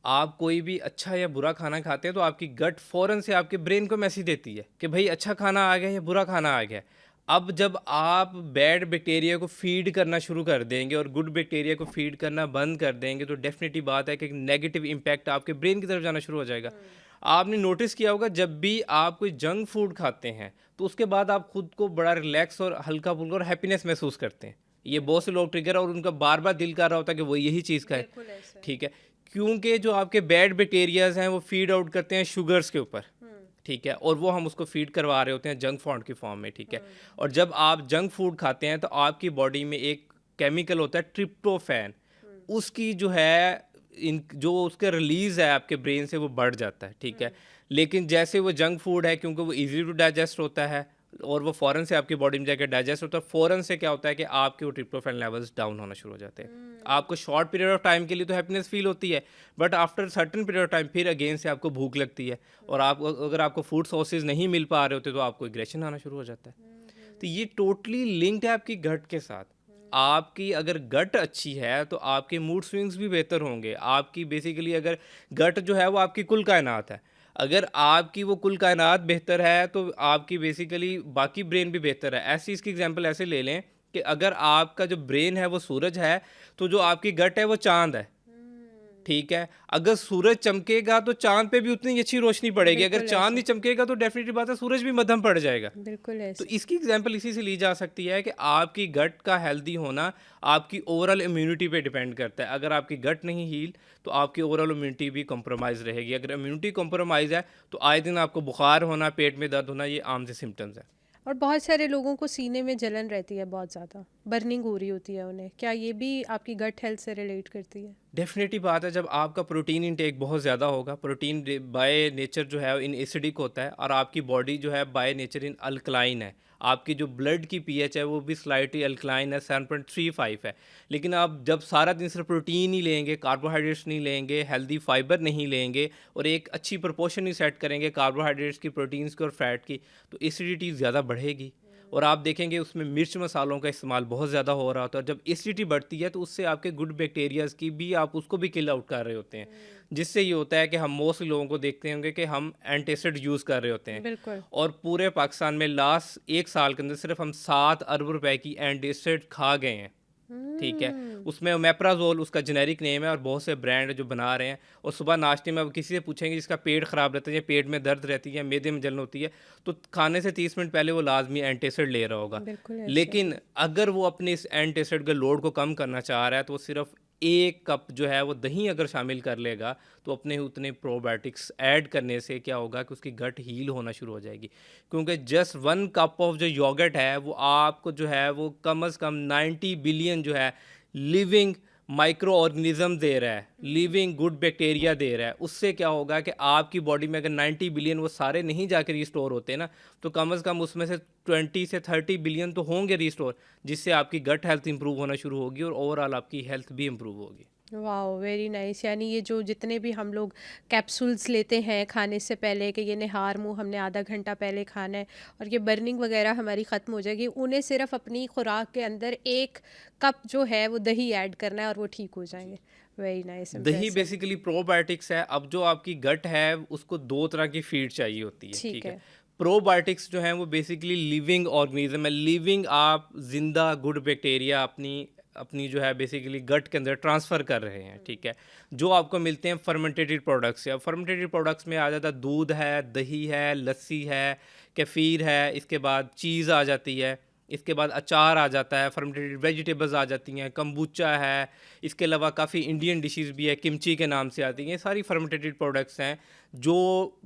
B: आप कोई भी अच्छा या बुरा खाना खाते हैं तो आपकी गट फ़ौरन से आपके ब्रेन को मैसेज देती है कि भाई अच्छा खाना आ गया या बुरा खाना आ गया। अब जब आप बैड बैक्टीरिया को फ़ीड करना शुरू कर देंगे और गुड बैक्टीरिया को फ़ीड करना बंद कर देंगे तो डेफ़िनेटली बात है कि एक नेगेटिव इम्पैक्ट आपके ब्रेन की तरफ जाना शुरू हो जाएगा। आपने नोटिस किया होगा जब भी आप कोई जंक फूड खाते हैं तो उसके बाद आप खुद को बड़ा रिलैक्स और हल्का-फुल्का और हैप्पीनेस महसूस करते हैं। ये बहुत से लोग ट्रिगर है और उनका बार-बार दिल कर रहा होता है कि वो यही चीज़ खाएँ।
A: बिल्कुल ऐसा है।
B: ठीक है, क्योंकि जो आपके बैड बैक्टीरियाज़ हैं वो फ़ीड आउट करते हैं शुगर्स के ऊपर। ठीक है, और वो हम उसको फ़ीड करवा रहे होते हैं जंक फूड की फॉर्म में। ठीक है, और जब आप जंक फूड खाते हैं तो आपकी बॉडी में एक केमिकल होता है ट्रिप्टोफैन, उसकी जो है इन जो उसका रिलीज़ है आपके ब्रेन से वो बढ़ जाता है। ठीक है, लेकिन जैसे वो जंक फूड है क्योंकि वो ईज़ी टू डाइजेस्ट होता है और वो फ़ौरन से आपकी बॉडी में जाके डाइजेस्ट होता है, फ़ौरन से क्या होता है कि आपके वो ट्रिप्टोफैन लेवल्स डाउन होना शुरू हो जाते हैं। आपको शॉर्ट पीरियड ऑफ टाइम के लिए तो हैप्पीनेस फील होती है, but after certain period of time फिर अगेन से आपको भूख लगती है, और आप अगर आपको फूड सोर्सेज नहीं मिल पा रहे होते तो आपको एग्रेशन आना शुरू हो जाता है। तो ये टोटली लिंक्ड है आपकी गट के साथ। आपकी अगर गट अच्छी है तो आपके मूड स्विंग्स भी बेहतर होंगे। आपकी बेसिकली अगर गट जो है वो आपकी कुल कायनात है। अगर आपकी वो कुल कायनात बेहतर है तो आपकी बेसिकली बाकी ब्रेन भी बेहतर है। ऐसी इसकी एग्जांपल ऐसे ले लें कि अगर आपका जो ब्रेन है वो सूरज है तो जो आपकी गट है वो चाँद है। ठीक है। अगर सूरज चमकेगा तो चांद पे भी उतनी ही अच्छी रोशनी पड़ेगी, अगर
A: बिल्कुल
B: चांद
A: ऐसे।
B: नहीं चमकेगा तो डेफिनेटली बात है सूरज भी मध्यम पड़ जाएगा।
A: बिल्कुल
B: तो
A: ऐसे।
B: इसकी एग्जांपल इसी से ली जा सकती है कि आपकी गट का हेल्दी होना आपकी ओवरऑल इम्यूनिटी पे डिपेंड करता है। अगर आपकी गट नहीं हील तो आपकी ओवरऑल इम्यूनिटी भी कॉम्प्रोमाइज़ रहेगी। अगर इम्यूनिटी कॉम्प्रोमाइज़ है तो आए दिन आपको बुखार होना, पेट में दर्द होना, ये आम से सिम्टम्स है।
A: और बहुत सारे लोगों को सीने में जलन रहती है, बहुत ज़्यादा बर्निंग हो रही होती है उन्हें, क्या ये भी आपकी गट हेल्थ से रिलेट करती है?
B: डेफिनेटली बात है, जब आपका प्रोटीन इंटेक बहुत ज़्यादा होगा, प्रोटीन बाय नेचर जो है इन एसिडिक होता है और आपकी बॉडी जो है बाय नेचर इन अल्कलाइन है। आपकी जो ब्लड की पीएच है वो भी स्लाइटली अल्कलाइन है, 7.35 है। लेकिन आप जब सारा दिन सिर्फ प्रोटीन ही लेंगे, कार्बोहाइड्रेट्स नहीं लेंगे, हेल्दी फाइबर नहीं लेंगे और एक अच्छी प्रोपोर्शन ही सेट करेंगे कार्बोहाइड्रेट्स की, प्रोटीन्स की और फैट की, तो एसिडिटी ज़्यादा बढ़ेगी। और आप देखेंगे उसमें मिर्च मसालों का इस्तेमाल बहुत ज़्यादा हो रहा होता है और जब एसिडिटी बढ़ती है तो उससे आपके गुड बैक्टीरियाज की भी आप उसको भी किल आउट कर रहे होते हैं। जिससे ये होता है कि हम मोस्ट लोगों को देखते होंगे कि हम एंटासिड यूज़ कर रहे होते हैं
A: बिल्कुल।
B: और पूरे पाकिस्तान में लास्ट 1 साल के अंदर सिर्फ हम 7 अरब रुपए की एंटासिड खा गए हैं। ठीक है, उसमें ओमेप्राजोल उसका जेनेरिक नेम है और बहुत से ब्रांड जो बना रहे हैं। और सुबह नाश्ते में अब किसी से पूछेंगे जिसका पेट ख़राब रहता है या पेट में दर्द रहती है, मैदे में जलन होती है, तो खाने से 30 मिनट पहले वो लाजमी एंटासिड ले रहा होगा।
A: बिल्कुल ऐसे।
B: लेकिन अगर वो अपने इस एंटासिड के लोड को कम करना चाह रहा है तो वो सिर्फ 1 कप जो है वो दही अगर शामिल कर लेगा तो अपने उतने प्रोबायोटिक्स ऐड करने से क्या होगा कि उसकी गट हील होना शुरू हो जाएगी। क्योंकि जस्ट 1 कप ऑफ जो योगर्ट है वो आपको जो है वो कम से कम 90 बिलियन जो है लिविंग माइक्रो ऑर्गेनिज्म दे रहा है, लिविंग गुड बैक्टीरिया दे रहा है। उससे क्या होगा कि आपकी बॉडी में अगर 90 बिलियन वो सारे नहीं जाके रिस्टोर होते ना, तो कम से कम उसमें से 20 से 30 बिलियन तो होंगे रिस्टोर, जिससे आपकी गट हेल्थ इंप्रूव होना शुरू होगी और ओवरऑल आपकी हेल्थ भी इंप्रूव होगी।
A: वाह, वेरी नाइस। यानी ये जो जितने भी हम लोग कैप्सूल्स लेते हैं खाने से पहले कि ये निहार मुंह हमने आधा घंटा पहले खाना है और ये बर्निंग वगैरह हमारी ख़त्म हो जाएगी, उन्हें सिर्फ अपनी खुराक के अंदर 1 कप जो है वो दही ऐड करना है और वो ठीक हो जाएंगे। वेरी नाइस,
B: दही
A: इम्प्रेसिव।
B: बेसिकली प्रोबायोटिक्स है। अब जो आपकी गट है उसको 2 तरह की फीड चाहिए होती है,
A: ठीक
B: ठीक है।
A: है।
B: प्रोबायोटिक्स जो है वो बेसिकली लिविंग ऑर्गेनिज्म है, लिविंग आप जिंदा गुड बैक्टीरिया अपनी अपनी जो है बेसिकली गट के अंदर ट्रांसफ़र कर रहे हैं, ठीक है। जो आपको मिलते हैं फर्मेंटेटेड प्रोडक्ट्स से। अब फर्मेंटेटेड प्रोडक्ट्स में आ जाता है दूध है, दही है, लस्सी है, केफ़ीर है, इसके बाद चीज़ आ जाती है, इसके बाद अचार आ जाता है, फर्मेंटेटेड वेजिटेबल्स आ जाती हैं, कंबूचा है, इसके अलावा काफ़ी इंडियन डिशेस भी है, किमची के नाम से आती हैं। ये सारी फर्मेंटेटेड प्रोडक्ट्स हैं जो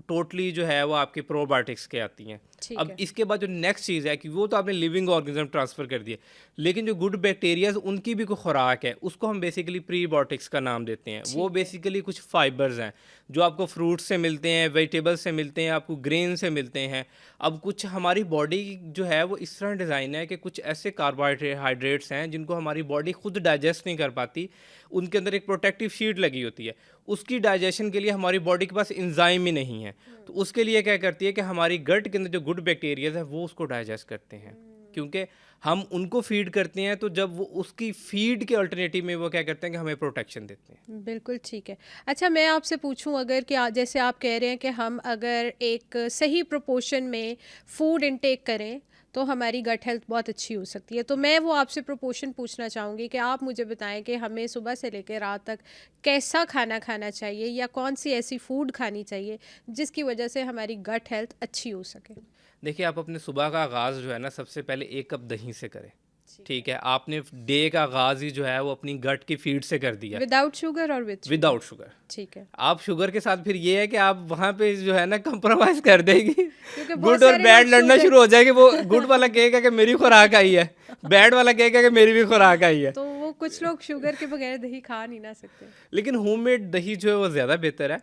B: टोटली जो है वो आपके प्रोबायोटिक्स के आती हैं।
A: ठीक
B: अब
A: है।
B: इसके बाद जो नेक्स्ट चीज़ है कि वो तो आपने लिविंग ऑर्गेनिज्म ट्रांसफ़र कर दिए, लेकिन जो गुड बैक्टीरियाज उनकी भी कोई खुराक है, उसको हम बेसिकली प्रीबायोटिक्स का नाम देते हैं। वो
A: ठीक है।
B: बेसिकली कुछ फाइबर्स हैं जो आपको फ्रूट से मिलते हैं, वेजिटेबल्स से मिलते हैं, आपको ग्रेन से मिलते हैं। अब कुछ हमारी बॉडी जो है वो इस तरह डिज़ाइन है कि कुछ ऐसे कार्बोहाइड्रेट्स हैं जिनको हमारी बॉडी खुद डाइजेस्ट नहीं कर पाती। उनके अंदर एक प्रोटेक्टिव शीट लगी होती है, उसकी डाइजेशन के लिए हमारी बॉडी के पास एंजाइम ही नहीं है। तो उसके लिए क्या करती है कि हमारी गट के अंदर जो गुड बैक्टीरियाज है वो उसको डाइजेस्ट करते हैं, क्योंकि हम उनको फीड करते हैं। तो जब वो उसकी फीड के अल्टरनेटिव में वो क्या करते हैं कि हमें प्रोटेक्शन देते हैं।
A: बिल्कुल ठीक है। अच्छा, मैं आपसे पूछूं, अगर कि जैसे आप कह रहे हैं कि हम अगर एक सही प्रोपोर्शन में फूड इनटेक करें तो हमारी गट हेल्थ बहुत अच्छी हो सकती है, तो मैं वो आपसे प्रोपोर्शन पूछना चाहूँगी कि आप मुझे बताएं कि हमें सुबह से लेकर रात तक कैसा खाना खाना चाहिए या कौन सी ऐसी फूड खानी चाहिए जिसकी वजह से हमारी गट हेल्थ अच्छी हो सके।
B: देखिए, आप अपने सुबह का आगाज़ जो है ना सबसे पहले 1 कप दही से करें, ठीक है। आपने डे का आगाज़ ही जो है वो अपनी गट की फीड से कर दिया,
A: विदाउट शुगर और विद शुगर?
B: Without sugar.
A: ठीक है।
B: आप शुगर के साथ फिर ये है कि आप वहाँ पे जो है ना कंप्रोमाइज़ कर देगी,
A: क्योंकि बहुत
B: गुड और
A: सारे
B: बैड
A: लोग
B: लड़ना
A: शुगर
B: शुरू हो जाएगी। वो गुड वाला कहेगा कि मेरी खुराक आई है, बैड वाला कहेगा कि मेरी भी खुराक आई है।
A: तो वो कुछ लोग शुगर के बगैर दही खा नहीं ना सकते।
B: लेकिन होममेड दही जो है वो ज़्यादा बेहतर है।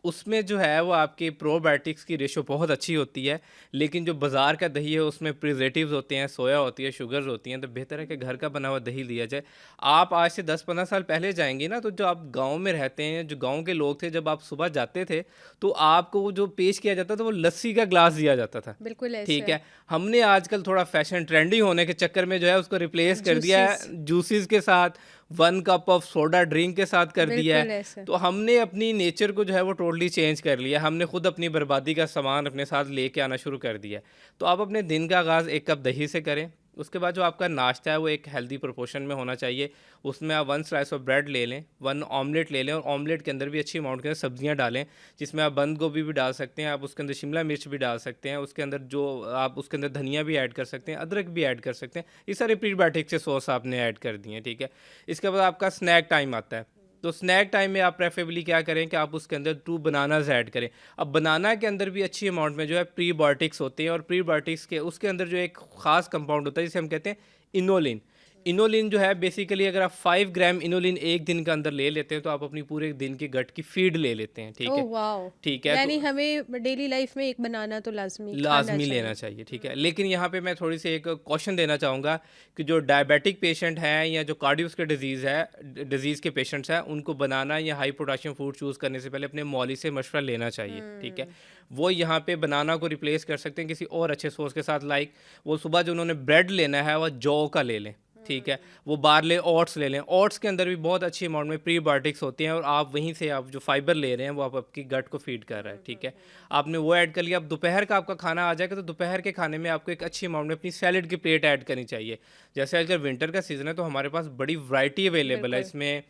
B: उसमें जो है वो आपके प्रोबायोटिक्स की रेशो बहुत अच्छी होती है। लेकिन जो बाज़ार का दही है उसमें प्रिजर्वेटिव्स होते हैं, सोया होती है, शुगर्स होती हैं। तो बेहतर है कि घर का बना हुआ दही लिया जाए। आप आज से 10-15 साल पहले जाएंगे ना, तो जो आप गांव में रहते हैं, जो गांव के लोग थे, जब आप सुबह जाते थे तो आपको वो जो पेश किया जाता था वो लस्सी का ग्लास दिया जाता था,
A: बिल्कुल ऐसे।
B: ठीक है। हमने आजकल थोड़ा फैशन ट्रेंडी होने के चक्कर में जो है उसको रिप्लेस कर दिया है जूसेस के साथ, 1 कप ऑफ सोडा ड्रिंक के साथ कर दिया
A: बिल्कुल
B: है।
A: ऐसे।
B: तो हमने अपनी नेचर को जो है वो टोटली चेंज कर लिया। हमने खुद अपनी बर्बादी का सामान अपने साथ लेके आना शुरू कर दिया है। तो आप अपने दिन का आगाज़ 1 कप दही से करें, उसके बाद जो आपका नाश्ता है वो एक हेल्दी प्रोपोर्शन में होना चाहिए। उसमें आप 1 स्लाइस ऑफ ब्रेड ले लें, 1 ऑमलेट ले लें और ऑमलेट के अंदर भी अच्छी अमाउंट के सब्जियां डालें, जिसमें आप बंद गोभी भी डाल सकते हैं, आप उसके अंदर शिमला मिर्च भी डाल सकते हैं, उसके अंदर जो आप उसके अंदर धनिया भी ऐड कर सकते हैं, अदरक भी ऐड कर सकते हैं। ये सारे प्रीबायोटिक से सोर्स आपने ऐड कर दिए हैं, ठीक है। इसके बाद आपका स्नैक टाइम आता है। तो स्नैक टाइम में आप प्रेफरेबली क्या करें कि आप उसके अंदर 2 बनानास ऐड करें। अब बनाना के अंदर भी अच्छी अमाउंट में जो है प्रीबायोटिक्स होते हैं, और प्रीबायोटिक्स के उसके अंदर जो एक ख़ास कंपाउंड होता है जिसे हम कहते हैं इनोलिन। इनोलिन जो है बेसिकली अगर आप 5 ग्राम इनोलिन एक दिन के अंदर ले लेते हैं तो आप अपनी पूरे दिन की गट की फीड ले लेते हैं, ठीक
A: ओह
B: है।
A: वाओ!
B: ठीक है,
A: यानी
B: तो
A: हमें डेली लाइफ में एक बनाना तो लाज़मी खाना
B: लाज़मी लेना
A: चाहिए।
B: चाहिए, ठीक है। लेकिन यहाँ पे मैं थोड़ी-सी एक कॉशन देना चाहूँगा कि जो डायबिटिक पेशेंट हैं या जो कार्डियोवैस्कुलर डिज़ीज़ के पेशेंट्स हैं, उनको बनाना या हाई पोटेशियम फूड चूज़ करने से पहले अपने मौली से मशवरा लेना चाहिए, ठीक है। वो यहाँ पे बनाना को रिप्लेस कर सकते हैं किसी और अच्छे सोर्स के साथ, लाइक वो सुबह जो उन्होंने ब्रेड लेना है वो जौ का ले लें, ठीक है। वो बारले ओट्स ले लें, ओट्स के अंदर भी बहुत अच्छी अमाउंट में प्रीबायोटिक्स होते हैं, और आप वहीं से आप जो फाइबर ले रहे हैं वो आप आपकी गट को फीड कर रहा है, ठीक है। आपने वो ऐड कर लिया। अब दोपहर का आपका खाना आ जाएगा, तो दोपहर के खाने में आपको एक अच्छी अमाउंट में अपनी सैलेड की प्लेट ऐड करनी चाहिए। जैसे आजकल विंटर का सीज़न है तो हमारे पास बड़ी वैरायटी अवेलेबल है।
A: बिल्कुल।
B: इसमें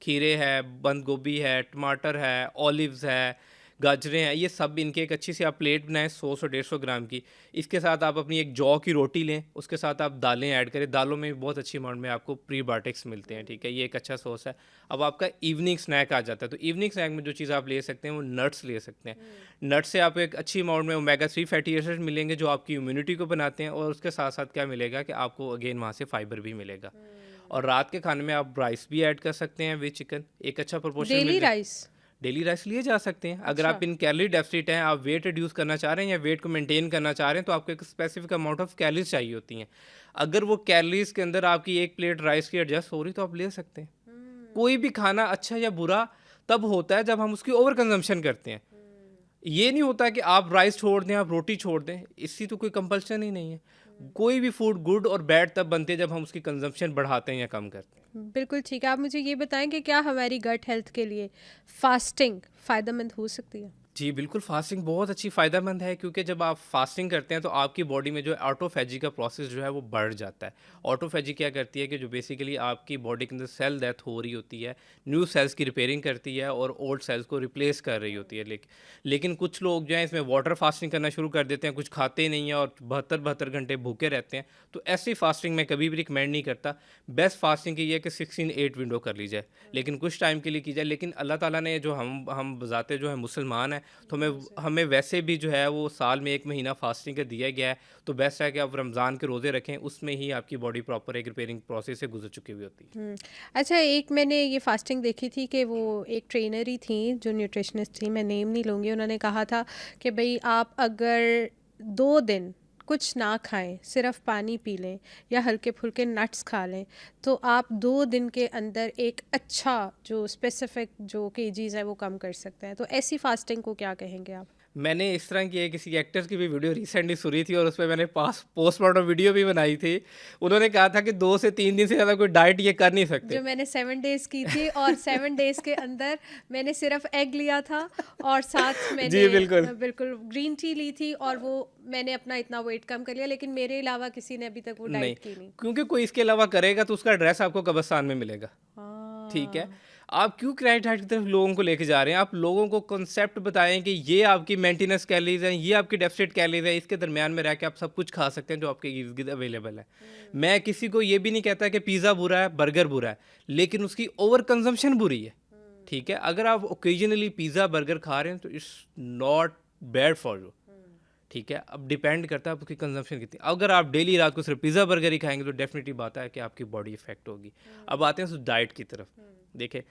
B: खीरे है, बंद गोभी है, टमाटर है, ऑलिव्स है, गाजरें हैं, ये सब इनकी एक अच्छी सी आप प्लेट बनाएं 100 से 150 ग्राम की। इसके साथ आप अपनी एक जौ की रोटी लें, उसके साथ आप दालें ऐड करें। दालों में भी बहुत अच्छी अमाउंट में आपको प्रीबायोटिक्स मिलते हैं, ठीक है। ये एक अच्छा सोर्स है। अब आपका इवनिंग स्नैक आ जाता है, तो इवनिंग स्नैक में जो चीज़ आप ले सकते हैं वो नट्स ले सकते हैं। नट्स से आपको एक अच्छी अमाउंट में ओमेगा 3 फैटी एसिड मिलेंगे जो आपकी इम्यूनिटी को बनाते हैं, और उसके साथ साथ क्या मिलेगा कि आपको अगेन वहाँ से फाइबर भी मिलेगा। और रात के खाने में आप राइस भी ऐड कर सकते हैं विद चिकन, एक अच्छा प्रोपोर्शन
A: डेली
B: मिल जाए।
A: राइस?
B: डेली राइस लिए जा सकते हैं। अगर
A: अच्छा।
B: आप इन कैलोरी डेफिसिट हैं, आप वेट रिड्यूस करना चाह रहे हैं या वेट को मेंटेन करना चाह रहे हैं, तो आपको एक स्पेसिफिक अमाउंट ऑफ कैलोरीज चाहिए होती हैं। अगर वो कैलोरीज के अंदर आपकी एक प्लेट राइस की एडजस्ट हो रही तो आप ले सकते हैं। कोई भी खाना अच्छा या बुरा तब होता है जब हम उसकी ओवर कंजम्पशन करते हैं। ये नहीं होता कि आप राइस छोड़ दें, आप रोटी छोड़ दें, इसकी तो कोई कंपल्सन ही नहीं है। कोई भी फूड गुड और बैड तब बनते हैं जब हम उसकी कंजम्पशन बढ़ाते हैं या कम करते हैं।
A: बिल्कुल ठीक है। आप मुझे ये बताएं कि क्या हमारी गट हेल्थ के लिए फास्टिंग फ़ायदेमंद हो सकती है?
B: जी, बिल्कुल, फ़ास्टिंग बहुत अच्छी फ़ायदेमंद है, क्योंकि जब आप फ़ास्टिंग करते हैं तो आपकी बॉडी में जो है ऑटोफैजी का प्रोसेस जो है वो बढ़ जाता है। ऑटोफैजी क्या करती है कि जो बेसिकली आपकी बॉडी के अंदर सेल डेथ हो रही होती है, न्यू सेल्स की रिपेयरिंग करती है और ओल्ड सेल्स को रिप्लेस कर रही होती है। लेकिन कुछ लोग जो हैं इसमें वाटर फ़ास्टिंग करना शुरू कर देते हैं, कुछ खाते नहीं हैं और 72-72 घंटे भूखे रहते हैं। तो ऐसी फ़ास्टिंग मैं कभी भी रिकमेंड नहीं करता। बेस्ट फ़ास्टिंग की ये है कि 16-8 विंडो कर ली जाए, लेकिन कुछ टाइम के लिए की जाए। लेकिन अल्लाह ताला ने जो हम बज़ाते जो है मुसलमान हैं, तो हमें वैसे भी जो है वो साल में 1 महीना फास्टिंग का दिया गया है। तो बेस्ट है कि आप रमज़ान के रोज़े रखें, उसमें ही आपकी बॉडी प्रॉपर एक रिपेयरिंग प्रोसेस से गुजर चुकी हुई होती है।
A: अच्छा, एक मैंने ये फास्टिंग देखी थी कि वो एक ट्रेनर ही थी जो न्यूट्रिशनिस्ट थी, मैं नेम नहीं लूँगी। उन्होंने कहा था कि भाई आप अगर 2 दिन कुछ ना खाएं, सिर्फ पानी पी लें या हल्के फुल्के नट्स खा लें, तो आप 2 दिन के अंदर एक अच्छा जो स्पेसिफिक जो केजीज़ है वो कम कर सकते हैं। तो ऐसी फास्टिंग को क्या कहेंगे आप?
B: मैंने इस तरह की किसी एक्टर्स की भी वीडियो रिसेंटली सुनी थी और उसपे मैंने पोस्टमार्टम वीडियो भी बनाई थी। उन्होंने कहा था कि 2 से 3 दिन से ज़्यादा कोई डाइट ये कर नहीं सकते।
A: जो मैंने 7 डेज़ की थी और 7 डेज़ के अंदर मैंने सिर्फ एग लिया था और साथ मैंने
B: जी, बिल्कुल।
A: बिल्कुल ग्रीन टी ली थी, और वो मैंने अपना इतना वेट कम कर लिया। लेकिन मेरे अलावा किसी ने अभी तक वो
B: नहीं,
A: डाइट की नहीं।
B: क्योंकि कोई इसके अलावा करेगा तो उसका एड्रेस आपको कब्रिस्तान में मिलेगा। ठीक है। आप क्यों क्रेडिट हाइट की तरफ लोगों को लेके जा रहे हैं? आप लोगों को कॉन्सेप्ट बताएं कि ये आपकी मेंटेनेंस कैलोरीज हैं, ये आपकी डेफिसिट कैलोरीज है, इसके दरमियान में रह के आप सब कुछ खा सकते हैं जो आपके इर्द गिर्द अवेलेबल है। मैं किसी को ये भी नहीं कहता कि पिज़्ज़ा बुरा है, बर्गर बुरा है, लेकिन उसकी ओवर कंजम्पशन बुरी है। ठीक है, अगर आप ओकेजनली पिज़्ज़ा बर्गर खा रहे हैं तो it's not bad for you. ठीक है, अब डिपेंड करता है आपकी कंजम्पशन कितनी। अगर आप डेली रात को सिर्फ पिज़्ज़ा बर्गर ही खाएंगे तो डेफिनेटली बात है कि आपकी बॉडी इफेक्ट होगी। अब आते हैं उस डाइट की तरफ। देखिए,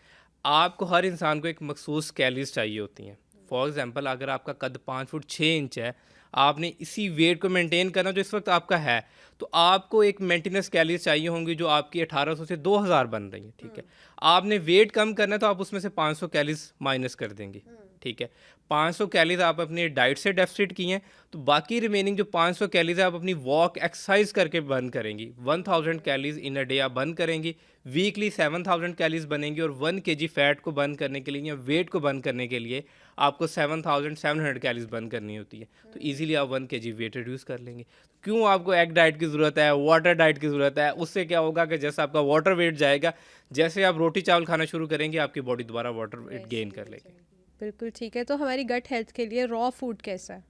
B: आपको हर इंसान को एक मखसूस कैलोरीज चाहिए होती हैं। फॉर एग्जांपल, अगर आपका कद 5 फुट 6 इंच है, आपने इसी वेट को मेंटेन करना जो इस वक्त आपका है, तो आपको एक मेंटेनेंस कैलोरीज चाहिए होंगी जो आपकी 1800 से 2000 बन रही है। ठीक है, आपने वेट कम करना है तो आप उसमें से 500 कैलोरीज माइनस कर देंगे। ठीक है, 500 कैलोरीज आप अपनी डाइट से डेफिसिट की हैं, तो बाकी रिमेनिंग जो 500 कैलोरीज आप अपनी वॉक एक्सरसाइज करके बर्न करेंगी। 1000 कैलोरीज इन अ डे आप बर्न करेंगी, वीकली 7000 कैलोरीज बनेंगी, और 1 केजी फैट को बर्न करने के लिए या वेट को बर्न करने के लिए आपको 7700 कैलोरीज बर्न करनी होती है। तो इजीली आप 1 केजी वेट रिड्यूस कर लेंगे। क्यों आपको एग डाइट की ज़रूरत है, वाटर डाइट की ज़रूरत है? उससे क्या होगा कि जैसे आपका वाटर वेट जाएगा, जैसे आप रोटी चावल खाना शुरू करेंगे, आपकी बॉडी दोबारा वाटर वेट गेन कर लेगी।
A: बिल्कुल ठीक है। तो हमारी गट हेल्थ के लिए रॉ फूड कैसा है?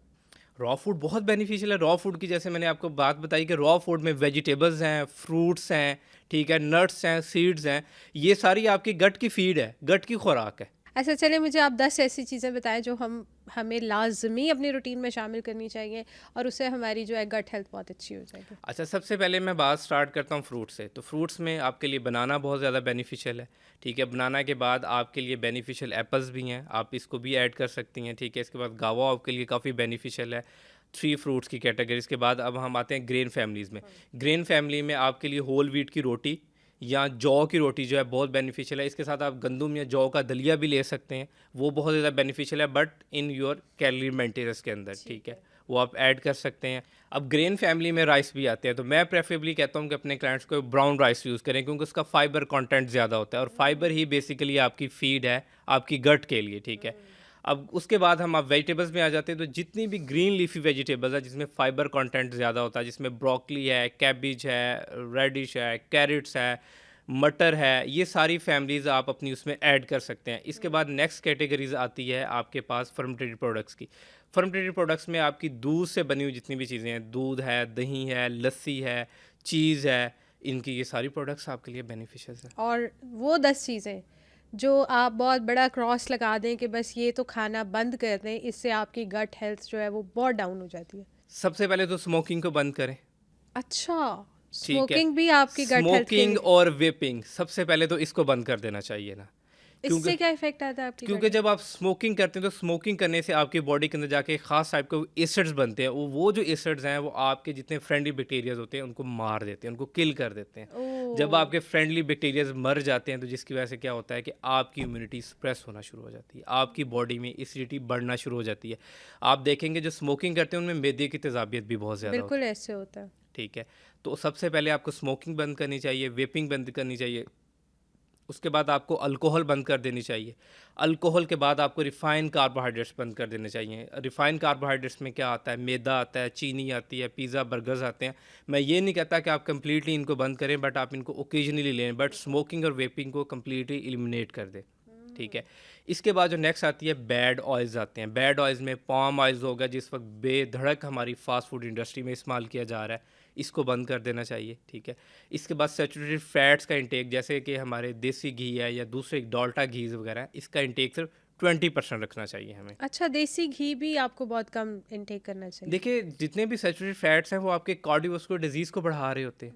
B: रॉ फूड बहुत बेनिफिशियल है। रॉ फूड की जैसे मैंने आपको बात बताई कि रॉ फूड में वेजिटेबल्स हैं, फ्रूट्स हैं, ठीक है, नट्स हैं, सीड्स हैं, ये सारी आपकी गट की फीड है, गट की खुराक है।
A: अच्छा, चलिए मुझे आप 10 ऐसी चीज़ें बताएं जो हमें लाजमी अपनी रूटीन में शामिल करनी चाहिए और उससे हमारी जो है गट हेल्थ बहुत अच्छी हो जाएगी।
B: अच्छा, सबसे पहले मैं बात स्टार्ट करता हूँ फ्रूट से। तो फ्रूट्स में आपके लिए बनाना बहुत ज़्यादा बेनिफिशियल है, ठीक है। बनाना के बाद आपके लिए बेनिफिशियल एप्पल्स भी हैं, आप इसको भी ऐड कर सकती हैं, ठीक है। इसके बाद गावा आपके लिए काफ़ी बेनिफिशियल है। 3 फ्रूट्स की कैटेगरीज के बाद अब हम आते हैं ग्रेन फैमिलीज़ में। ग्रेन फैमिली में आपके लिए होल व्हीट की रोटी या जौ की रोटी जो है बहुत बेनिफिशियल है। इसके साथ आप गंदम या जौ का दलिया भी ले सकते हैं, वो बहुत ज़्यादा बेनिफिशियल है, but in your calorie maintenance के अंदर, ठीक है, वो आप ऐड कर सकते हैं। अब ग्रेन फैमिली में राइस भी आते हैं, तो मैं प्रेफरेबली कहता हूँ कि अपने क्लाइंट्स को ब्राउन राइस यूज़ करें, क्योंकि उसका फाइबर कंटेंट ज़्यादा होता है, और फाइबर ही बेसिकली आपकी फीड है आपकी गट के लिए, ठीक है। अब उसके बाद हम आप वेजिटेबल्स में आ जाते हैं, तो जितनी भी ग्रीन लीफी वेजिटेबल्स है जिसमें फाइबर कंटेंट ज़्यादा होता है, जिसमें ब्रोकली है, कैबिज है, रेडिश है, कैरेट्स है, मटर है, ये सारी फैमिलीज़ आप अपनी उसमें ऐड कर सकते हैं। इसके बाद नेक्स्ट कैटेगरीज आती है आपके पास फर्मेंटेड प्रोडक्ट्स की। फर्मेंटेड प्रोडक्ट्स में आपकी दूध से बनी हुई जितनी भी चीज़ें हैं, दूध है, दही है, लस्सी है, चीज़ है, इनकी ये सारी प्रोडक्ट्स आपके लिए बेनिफिशियल है।
A: और वो 10 चीज़ें जो आप बहुत बड़ा क्रॉस लगा दें कि बस ये तो खाना बंद कर दें, इससे आपकी गट हेल्थ जो है वो बहुत डाउन हो जाती है।
B: सबसे पहले तो स्मोकिंग को बंद करें,
A: अच्छा,
B: ठीक है।
A: स्मोकिंग भी आपकी गट हेल्थ के
B: स्मोकिंग
A: लिए?
B: और वेपिंग सबसे पहले तो इसको बंद कर देना चाहिए ना, क्योंकि
A: इससे क्या इफेक्ट आता है आपकी
B: क्योंकि
A: गट
B: जब आप स्मोकिंग करते हैं तो स्मोकिंग करने से आपकी बॉडी के अंदर जाके खास टाइप के एसिड्स बनते हैं। वो जो एसिड्स हैं वो आपके जितने फ्रेंडली बैक्टीरियाज होते हैं उनको मार देते हैं, उनको किल कर देते हैं। जब
A: ओह,
B: आपके फ्रेंडली बैक्टीरियाज मर जाते हैं तो जिसकी वजह से क्या होता है कि आपकी इम्यूनिटी सप्रेस होना शुरू हो जाती है, आपकी बॉडी में एसिडिटी बढ़ना शुरू हो जाती है। आप देखेंगे जो स्मोकिंग करते हैं उनमें मैदे की तेजाबियत भी बहुत ज़्यादा होती
A: बिल्कुल
B: है,
A: ऐसे होता है।
B: ठीक है। तो सबसे पहले आपको स्मोकिंग बंद करनी चाहिए, वेपिंग बंद करनी चाहिए। उसके बाद आपको अल्कोहल बंद कर देनी चाहिए। अल्कोहल के बाद आपको रिफ़ाइन कार्बोहाइड्रेट्स बंद कर देने चाहिए। रिफ़ाइन कार्बोहाइड्रेट्स में क्या आता है, मैदा आता है, चीनी आती है, पिज़्ज़ा बर्गर्स आते हैं। मैं ये नहीं कहता कि आप कंप्लीटली इनको बंद करें, बट आप इनको ओकेजनली लें, बट स्मोकिंग और वेपिंग को कंप्लीटली एलिमिनेट कर दें, ठीक है। इसके बाद जो नेक्स्ट आती है बैड ऑयल्स आते हैं। बैड ऑयल्स में पाम ऑयल्स होगा जिस वक्त बेधड़क हमारी फास्ट फूड इंडस्ट्री में इस्तेमाल किया जा रहा है, इसको बंद कर देना चाहिए, ठीक है। इसके बाद सैचुरेटेड फैट्स का इंटेक, जैसे कि हमारे देसी घी है या दूसरे डाल्टा घीज वगैरह है, इसका इंटेक सिर्फ 20% रखना चाहिए हमें।
A: अच्छा, देसी घी भी आपको बहुत कम इनटेक करना चाहिए?
B: देखिए जितने भी सैचुरेटेड फैट्स हैं वो आपके कार्डियोवास्कुलर डिजीज़ को बढ़ा रहे होते हैं,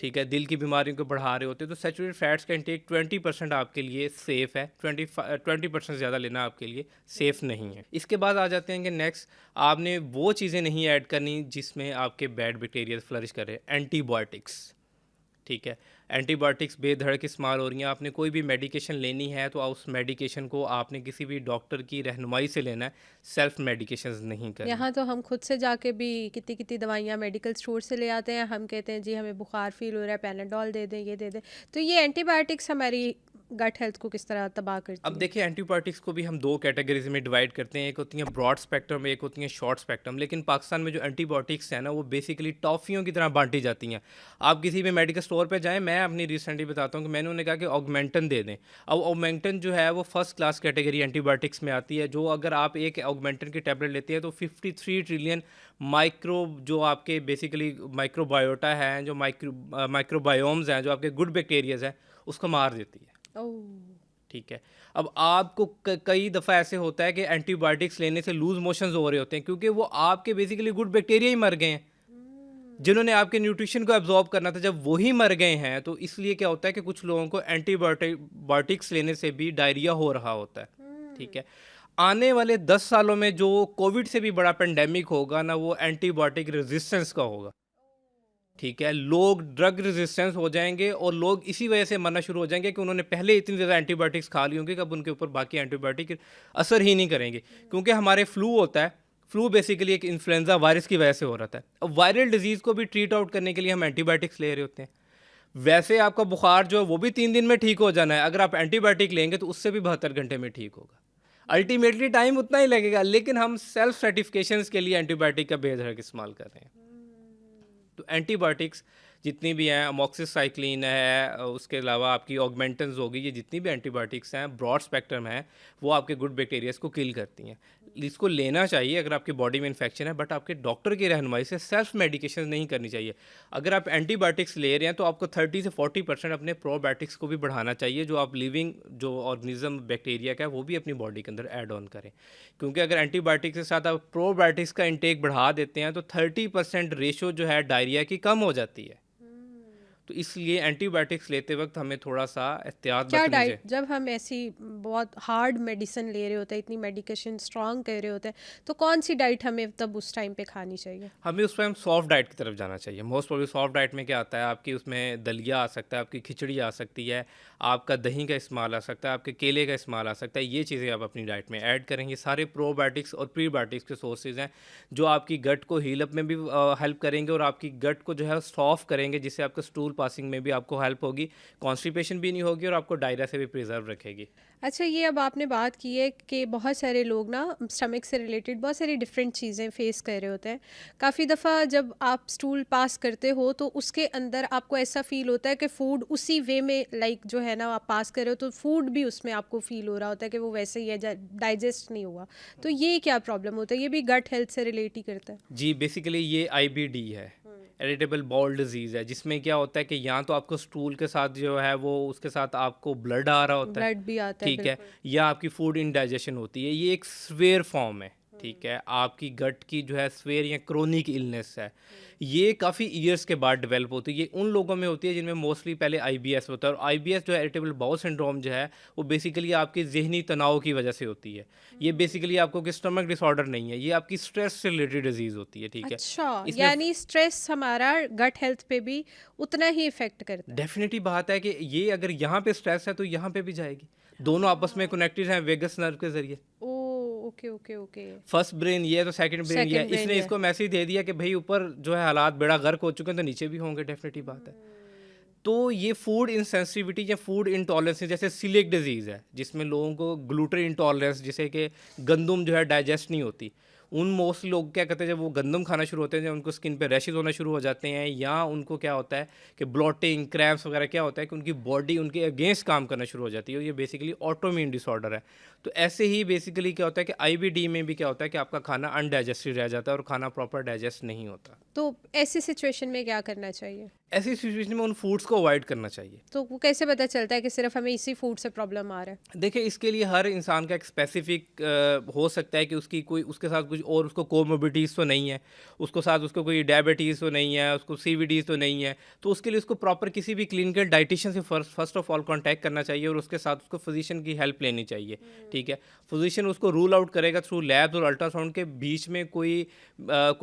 B: ठीक है, दिल की बीमारियों को बढ़ा रहे होते हैं। तो सैचुरेटेड फैट्स का इंटेक 20% आपके लिए सेफ़ है, 20% ज़्यादा लेना आपके लिए सेफ़ नहीं है। इसके बाद आ जाते हैं कि नेक्स्ट आपने वो चीज़ें नहीं ऐड करनी जिसमें आपके बैड बैक्टीरिया फ्लरिश करें। एंटीबायोटिक्स, ठीक है, एंटीबायोटिक्स बेधड़क इस्तेमाल हो रही हैं। आपने कोई भी मेडिकेशन लेनी है तो उस मेडिकेशन को आपने किसी भी डॉक्टर की रहनुमाई से लेना है, सेल्फ मेडिकेशंस नहीं करनी।
A: यहाँ तो हम खुद से जाके भी कितनी कितनी दवाइयाँ मेडिकल स्टोर से ले आते हैं। हम कहते हैं जी हमें बुखार फील हो रहा है, पैनाडोल दे दें, ये दे दें। तो ये एंटीबायोटिक्स हमारी गट हेल्थ को किस तरह तबाह करती
B: अब
A: है?
B: देखिए एंटीबायोटिक्स को भी हम दो कैटेगरीज में डिवाइड करते हैं, एक होती हैं ब्रॉड स्पेक्ट्रम, एक होती हैं शॉर्ट स्पेक्ट्रम। लेकिन पाकिस्तान में जो एंटीबायोटिक्स हैं ना वो बेसिकली टॉफ़ियों की तरह बांटी जाती हैं। आप किसी भी मेडिकल स्टोर पे जाएं, मैं अपनी रिसेंटली बताता हूँ कि मैंने उन्हें कहा कि ऑगमेंटन दे दें। अब ऑगमेंटन जो है वो फर्स्ट क्लास कैटेगरी एंटीबायोटिक्स में आती है, जो अगर आप एक ऑगमेंटन की टैबलेट लेते हैं तो 53 ट्रिलियन माइक्रो जो आपके बेसिकली माइक्रोबायोटा है, जो माइक्रोबायोम्स हैं, जो आपके गुड बैक्टीरियाज हैं, उसको मार देती है,
A: ओह,
B: ठीक है। अब आपको कई दफ़ा ऐसे होता है कि एंटीबायोटिक्स लेने से लूज मोशंस हो रहे होते हैं, क्योंकि वो आपके बेसिकली गुड बैक्टीरिया ही मर गए हैं जिन्होंने आपके न्यूट्रिशन को एब्जॉर्ब करना था। जब वही मर गए हैं तो इसलिए क्या होता है कि कुछ लोगों को एंटीबायोटिक्स लेने से भी डायरिया हो रहा होता है, ठीक है। आने वाले 10 सालों में जो कोविड से भी बड़ा पेंडेमिक होगा ना, वो एंटीबायोटिक रेजिस्टेंस का होगा, ठीक है, लोग ड्रग रेजिस्टेंस हो जाएँगे और लोग इसी वजह से मरना शुरू हो जाएँगे कि उन्होंने पहले इतनी ज़्यादा एंटीबायोटिक्स खा ली होंगी कि अब उनके ऊपर बाकी एंटीबायोटिक असर ही नहीं करेंगे। क्योंकि हमारे फ्लू होता है, फ्लू बेसिकली एक इन्फ्लुएंज़ा वायरस की वजह से हो रहा था। अब वायरल डिज़ीज़ को भी ट्रीट आउट करने के लिए हम एंटीबायोटिक्स ले रहे होते हैं। वैसे आपका बुखार जो है वो भी 3 दिन में ठीक हो जाना है, अगर आप एंटीबायोटिक लेंगे तो उससे भी 72 घंटे में ठीक होगा। अल्टीमेटली टाइम उतना ही लगेगा, लेकिन हम सेल्फ सर्टिफिकेशंस के लिए एंटीबायोटिक का बेधड़क इस्तेमाल कर रहे हैं। तो एंटीबायोटिक्स जितनी भी हैं, अमॉक्सिसाइक्लिन है, उसके अलावा आपकी ऑगमेंटन्स होगी, ये जितनी भी एंटीबायोटिक्स हैं ब्रॉड स्पेक्ट्रम है, वो आपके गुड बैक्टीरियाज को किल करती हैं। इसको लेना चाहिए अगर आपकी बॉडी में इन्फेक्शन है, बट आपके डॉक्टर की रहनुमाई से सेल्फ मेडिकेशन नहीं करनी चाहिए। अगर आप एंटीबायोटिक्स ले रहे हैं तो आपको 30 से 40% अपने प्रोबायोटिक्स को भी बढ़ाना चाहिए, जो आप लिविंग जो ऑर्गेनिज्म बैक्टीरिया का है वो भी अपनी बॉडी के अंदर ऐड ऑन करें। क्योंकि अगर एंटीबायोटिक्स के साथ आप प्रोबायोटिक्स का इंटेक बढ़ा देते हैं तो 30% रेशो जो है डायरिया की कम हो जाती है। तो इसलिए एंटीबायोटिक्स लेते वक्त हमें थोड़ा-सा एहतियात
A: क्या
B: बरतनी चाहिए।
A: डाइट जब हम ऐसी बहुत हार्ड मेडिसिन ले रहे होते हैं, इतनी मेडिकेशन स्ट्रांग कर रहे होते हैं, तो कौन सी डाइट हमें तब उस टाइम पे खानी चाहिए?
B: हमें उस टाइम सॉफ्ट डाइट की तरफ जाना चाहिए। मोस्ट प्रोबेबली सॉफ्ट डाइट में क्या आता है, आपकी उसमें दलिया आ सकता है, आपकी खिचड़ी आ सकती है, आपका दही का इस्तेमाल आ सकता है, आपके केले का इस्तेमाल आ सकता है। ये चीज़ें आप अपनी डाइट में ऐड करेंगे। सारे प्रोबायोटिक्स और प्रीबायोटिक्स के सोर्सेज़ हैं, जो आपकी गट को हील अप में भी हेल्प करेंगे और आपकी गट को जो है सॉफ्ट करेंगे, जिससे आपका स्टूल पासिंग में भी आपको हेल्प होगी, कॉन्स्टिपेशन भी नहीं होगी और आपको डायरिया से भी प्रिजर्व रखेगी।
A: अच्छा, ये अब आपने बात की है कि बहुत सारे लोग ना स्टमक से रिलेटेड बहुत सारी डिफरेंट चीज़ें फेस कर रहे होते हैं। काफ़ी दफ़ा जब आप स्टूल पास करते हो तो उसके अंदर आपको ऐसा फ़ील होता है कि फ़ूड उसी वे में लाइक जो है ना आप पास कर रहे हो तो फूड भी उसमें आपको फ़ील हो रहा होता है कि वो वैसे ही है, डाइजेस्ट नहीं हुआ। तो ये क्या प्रॉब्लम होता है? ये भी गट हेल्थ से रिलेट ही करता है?
B: जी, बेसिकली ये आईबीडी है, इरिटेबल बाउल डिजीज़ है, जिसमें क्या होता है कि या तो आपको स्टूल के साथ जो है वो उसके साथ आपको ब्लड आ रहा होता है,
A: ब्लड भी आता है,
B: ठीक है,
A: बिल्कुल।
B: या आपकी फूड इंडाइजेशन होती है। ये एक स्वेयर फॉर्म है, ठीक है, आपकी गट की जो है स्वेयर या क्रोनिक इलनेस है। ये काफ़ी ईयर्स के बाद डेवलप होती है। ये उन लोगों में होती है जिनमें मोस्टली पहले आईबीएस होता है, और आईबीएस जो है इरिटेबल बाउल सिंड्रोम जो है वो बेसिकली आपके ज़हनी तनाव की वजह से होती है। ये बेसिकली आपको कि स्टमक डिसऑर्डर नहीं है, ये आपकी स्ट्रेस से रिलेटेड डिजीज़ होती है, ठीक है।
A: अच्छा,
B: इसमें
A: यानी स्ट्रेस हमारा गट हेल्थ पे भी उतना ही इफ़ेक्ट करता है।
B: डेफ़िनेटली बात है कि ये अगर यहाँ पे स्ट्रेस है तो यहाँ पे भी जाएगी। दोनों आपस में कनेक्टेड हैं वेगस नर्व के ज़रिए।
A: Oh! Okay, okay, okay.
B: First brain ये है तो सेकंड ब्रेन ये है।
A: सेकंड ब्रेन
B: इसने
A: ये है।
B: इसको मैसेज दे दिया कि भई ऊपर जो है हालात बेड़ा गर्क हो चुके हैं तो नीचे भी होंगे, डेफ़िनेटली बात है। तो ये फूड इंसेंसिटिविटी या फूड इंटॉलरेंस जैसे सीलिएक डिजीज़ है, जिसमें लोगों को ग्लूटेन इंटॉलरेंस, जिसे कि गंदम जो है डाइजेस्ट नहीं होती। उन मोस्टली लोग क्या करते हैं, जब वो गंदम खाना शुरू होते हैं, जब उनको स्किन पे रैशेज़ होना शुरू हो जाते हैं, या उनको क्या होता है कि ब्लोटिंग, क्रैम्प्स वगैरह क्या होता है कि उनकी बॉडी उनके अगेंस्ट काम करना शुरू हो जाती है, और ये बेसिकली ऑटोइम्यून डिसऑर्डर है। तो ऐसे ही बेसिकली क्या होता है कि आईबीडी में भी क्या होता है कि आपका खाना अनडाइजेस्टेड रह जाता है और खाना प्रॉपर डाइजेस्ट नहीं होता।
A: तो ऐसी सिचुएशन में क्या करना चाहिए?
B: ऐसी सिचुएशन में उन फूड्स को अवॉइड करना चाहिए।
A: तो वो कैसे पता चलता है कि सिर्फ़ हमें इसी फूड से प्रॉब्लम आ रहा है?
B: देखिए, इसके लिए हर इंसान का एक स्पेसिफिक हो सकता है कि उसकी कोई उसके साथ कुछ और उसको कोमोर्बिडिटीज़ तो नहीं है, उसको कोई डायबिटीज़ तो नहीं है, उसको सीवीडीज़ तो नहीं है। तो उसके लिए उसको प्रॉपर किसी भी क्लिनिकल डाइटिशियन से फर्स्ट ऑफ ऑल कॉन्टैक्ट करना चाहिए, और उसके साथ उसको फिजिशियन की हेल्प लेनी चाहिए, ठीक है। फिजिशियन उसको रूल आउट करेगा थ्रू लैब्स और अल्ट्रासाउंड के बीच में कोई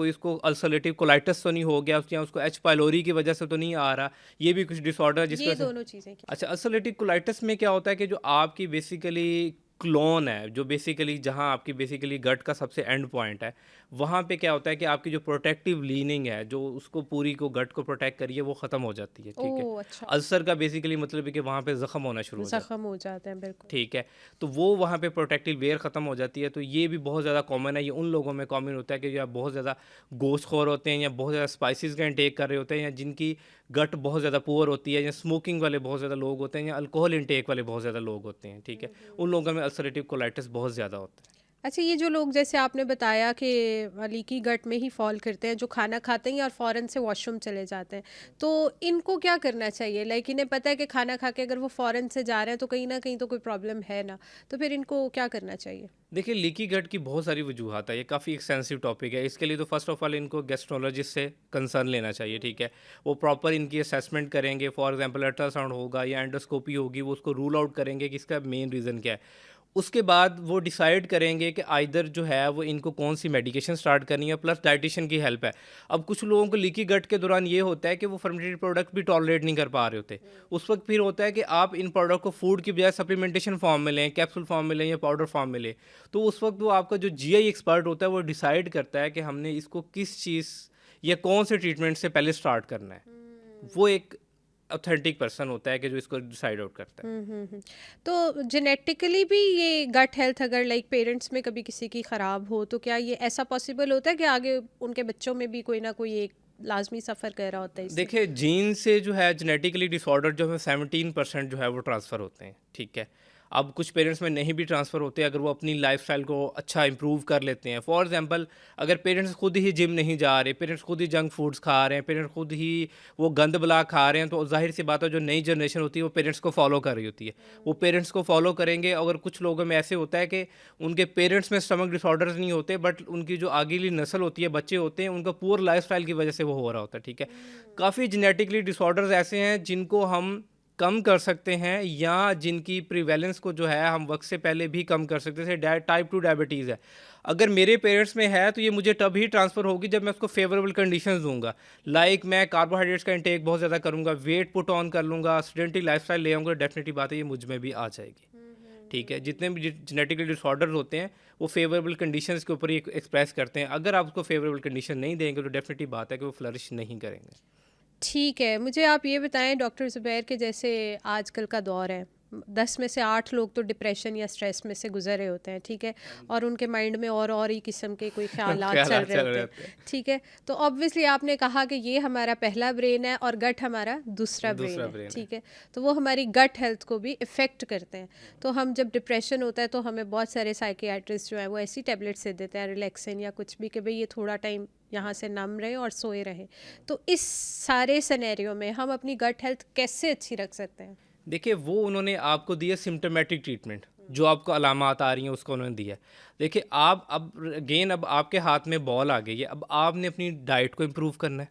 B: उसको अल्सरेटिव कोलाइटिस तो नहीं हो गया, या उसको एच पाइलोरी की वजह से तो नहीं आ रहा। ये भी कुछ डिसऑर्डर है जिसकी
A: ये
B: वजह से।
A: दोनों चीज़ें क्या?
B: अच्छा, अल्सरेटिव कोलाइटिस में क्या होता है कि जो आपकी बेसिकली क्लोन है, जो बेसिकली जहाँ आपकी बेसिकली गट का सबसे एंड पॉइंट है, वहाँ पे क्या होता है कि आपकी जो प्रोटेक्टिव लीनिंग है, जो उसको पूरी को गट को प्रोटेक्ट करिए, वो ख़त्म हो जाती है, ठीक है।
A: ओह! अच्छा,
B: अल्सर का बेसिकली मतलब है कि वहाँ पे ज़ख्म होना शुरू हो जाता है,
A: ज़ख्म हो जाते हैं, बिल्कुल।
B: ठीक है। तो वो वहाँ पे प्रोटेक्टिव लेयर ख़त्म हो जाती है। तो ये भी बहुत ज़्यादा कॉमन है, ये उन लोगों में कॉमन होता है कि जो बहुत ज़्यादा गोश्तखोर होते हैं, या बहुत ज़्यादा स्पाइसेस का इंटेक कर रहे होते हैं, या जिनकी गट बहुत ज़्यादा पुअर होती है, या स्मोकिंग वाले बहुत ज़्यादा लोग होते हैं, या अल्कोहल इंटेक वाले बहुत ज़्यादा लोग होते हैं, ठीक है। उन लोगों में अल्सरेटिव कोलाइटिस बहुत ज़्यादा होता है।
A: अच्छा, ये जो लोग जैसे आपने बताया कि लीकी गट में ही फॉल करते हैं, जो खाना खाते हैं और फ़ौरन से वॉशरूम चले जाते हैं, तो इनको क्या करना चाहिए? लाइक इन्हें पता है कि खाना खा के अगर वो फ़ौरन से जा रहे हैं तो कहीं न कहीं तो कोई प्रॉब्लम है ना, तो फिर इनको क्या करना चाहिए?
B: देखिए, लीकी गट की बहुत सारी वजूहात है, ये काफ़ी एक्सटेंसिव टॉपिक है। इसके लिए तो फर्स्ट ऑफ ऑल इनको गैस्ट्रोलॉजिस्ट से कंसर्न लेना चाहिए, ठीक है। वो प्रॉपर इनकी असेसमेंट करेंगे, फॉर एग्जांपल अल्ट्रासाउंड होगा या एंडोस्कोपी होगी, वो उसको रूल आउट करेंगे कि इसका मेन रीज़न क्या है। उसके बाद वो डिसाइड करेंगे कि आइदर जो है वो इनको कौन सी मेडिकेशन स्टार्ट करनी है, प्लस डाइटिशियन की हेल्प है। अब कुछ लोगों को लीकी गट के दौरान ये होता है कि वो फर्मेंटेड प्रोडक्ट भी टॉलरेट नहीं कर पा रहे होते। उस वक्त फिर होता है कि आप इन प्रोडक्ट को फूड की बजाय सप्लीमेंटेशन फॉर्म में लें, कैप्सूल फॉर्म में लें या पाउडर फॉर्म में लें। तो उस वक्त वो आपका जो जीआई एक्सपर्ट होता है वो डिसाइड करता है कि हमने इसको किस चीज़ या कौन से ट्रीटमेंट से पहले स्टार्ट करना है। वो एक ऑथेंटिक पर्सन होता है कि जो इसको डिसाइड आउट करता है।
A: तो जेनेटिकली भी ये गट हेल्थ अगर लाइक पेरेंट्स में कभी किसी की ख़राब हो तो क्या ये ऐसा पॉसिबल होता है कि आगे उनके बच्चों में भी कोई ना कोई एक लाजमी सफ़र कर रहा होता है इससे?
B: देखिए, जीन से जो है जेनेटिकली डिसऑर्डर जो है 17% जो है वो ट्रांसफ़र होते हैं, ठीक है। अब कुछ पेरेंट्स में नहीं भी ट्रांसफ़र होते अगर वो अपनी लाइफ़स्टाइल को अच्छा इम्प्रूव कर लेते हैं। फॉर एग्ज़ाम्पल, अगर पेरेंट्स खुद ही जिम नहीं जा रहे, पेरेंट्स खुद ही जंक फूड्स खा रहे हैं, पेरेंट्स खुद ही वो गंद बला खा रहे हैं, तो ज़ाहिर-सी बात है जो नई जनरेशन होती है वो पेरेंट्स को फ़ॉलो कर रही होती है। वो पेरेंट्स को फ़ॉलो करेंगे। अगर कुछ लोगों में ऐसे होता है कि उनके पेरेंट्स में स्टमक डिसऑर्डर्स नहीं होते, बट उनकी जो आगेली नस्ल होती है, बच्चे होते हैं, उनका पुअर लाइफ़स्टाइल की वजह से वो हो रहा होता है, ठीक है। काफ़ी जेनेटिकली डिसऑर्डर्स ऐसे हैं जिनको हम कम कर सकते हैं या जिनकी प्रिवेलेंस को जो है हम वक्त से पहले भी कम कर सकते हैं। जैसे टाइप 2 डायबिटीज़ है, अगर मेरे पेरेंट्स में है तो ये मुझे तभी ट्रांसफ़र होगी जब मैं उसको फेवरेबल कंडीशंस दूंगा। लाइक मैं कार्बोहाइड्रेट्स का इंटेक बहुत ज़्यादा करूँगा, वेट पुट ऑन कर लूँगा, सेडेंटरी लाइफस्टाइल ले आऊँगा, डेफिनेटली बात है ये मुझ में भी आ जाएगी, ठीक है। जितने भी जेनेटिकली डिसऑर्डर्स होते हैं वो फेवरेबल कंडीशंस के ऊपर ही एक्सप्रेस करते हैं। अगर आप उसको फेवरेबल कंडीशन नहीं देंगे तो डेफिनेटली बात है कि वो फ्लरिश नहीं करेंगे।
A: ठीक है, मुझे आप ये बताएं डॉक्टर ज़ुबैर के जैसे आजकल का दौर है, 10 में से 8 लोग तो डिप्रेशन या स्ट्रेस में से गुजर रहे होते हैं, ठीक है, और उनके माइंड में और ही किस्म के कोई ख्यालात चल
B: ख्यालात
A: रहे
B: चल
A: होते
B: रहे
A: हैं,
B: होते हैं।
A: ठीक है। तो ऑब्वियसली आपने कहा कि ये हमारा पहला ब्रेन है और गट हमारा दूसरा ब्रेन
B: दूसरा
A: है,
B: ब्रेन है।
A: ठीक है। तो वो हमारी गट हेल्थ को भी इफ़ेक्ट करते हैं। तो हम जब डिप्रेशन होता है तो हमें बहुत सारे साइकियाट्रिस्ट जो हैं वो ऐसी टैबलेट्स दे देते हैं, रिलैक्सिन या कुछ भी, कि भाई ये थोड़ा टाइम यहाँ से नम रहे और सोए रहे। तो इस सारे सिनेरियो में हम अपनी गट हेल्थ कैसे अच्छी रख सकते हैं?
B: देखिए, वो उन्होंने आपको दिया सिम्टोमेटिक ट्रीटमेंट, जो आपको अलामात आ रही हैं उसको उन्होंने दिया। देखिए, आप अब अगेन अब आपके हाथ में बॉल आ गई है, अब आपने अपनी डाइट को इम्प्रूव करना है,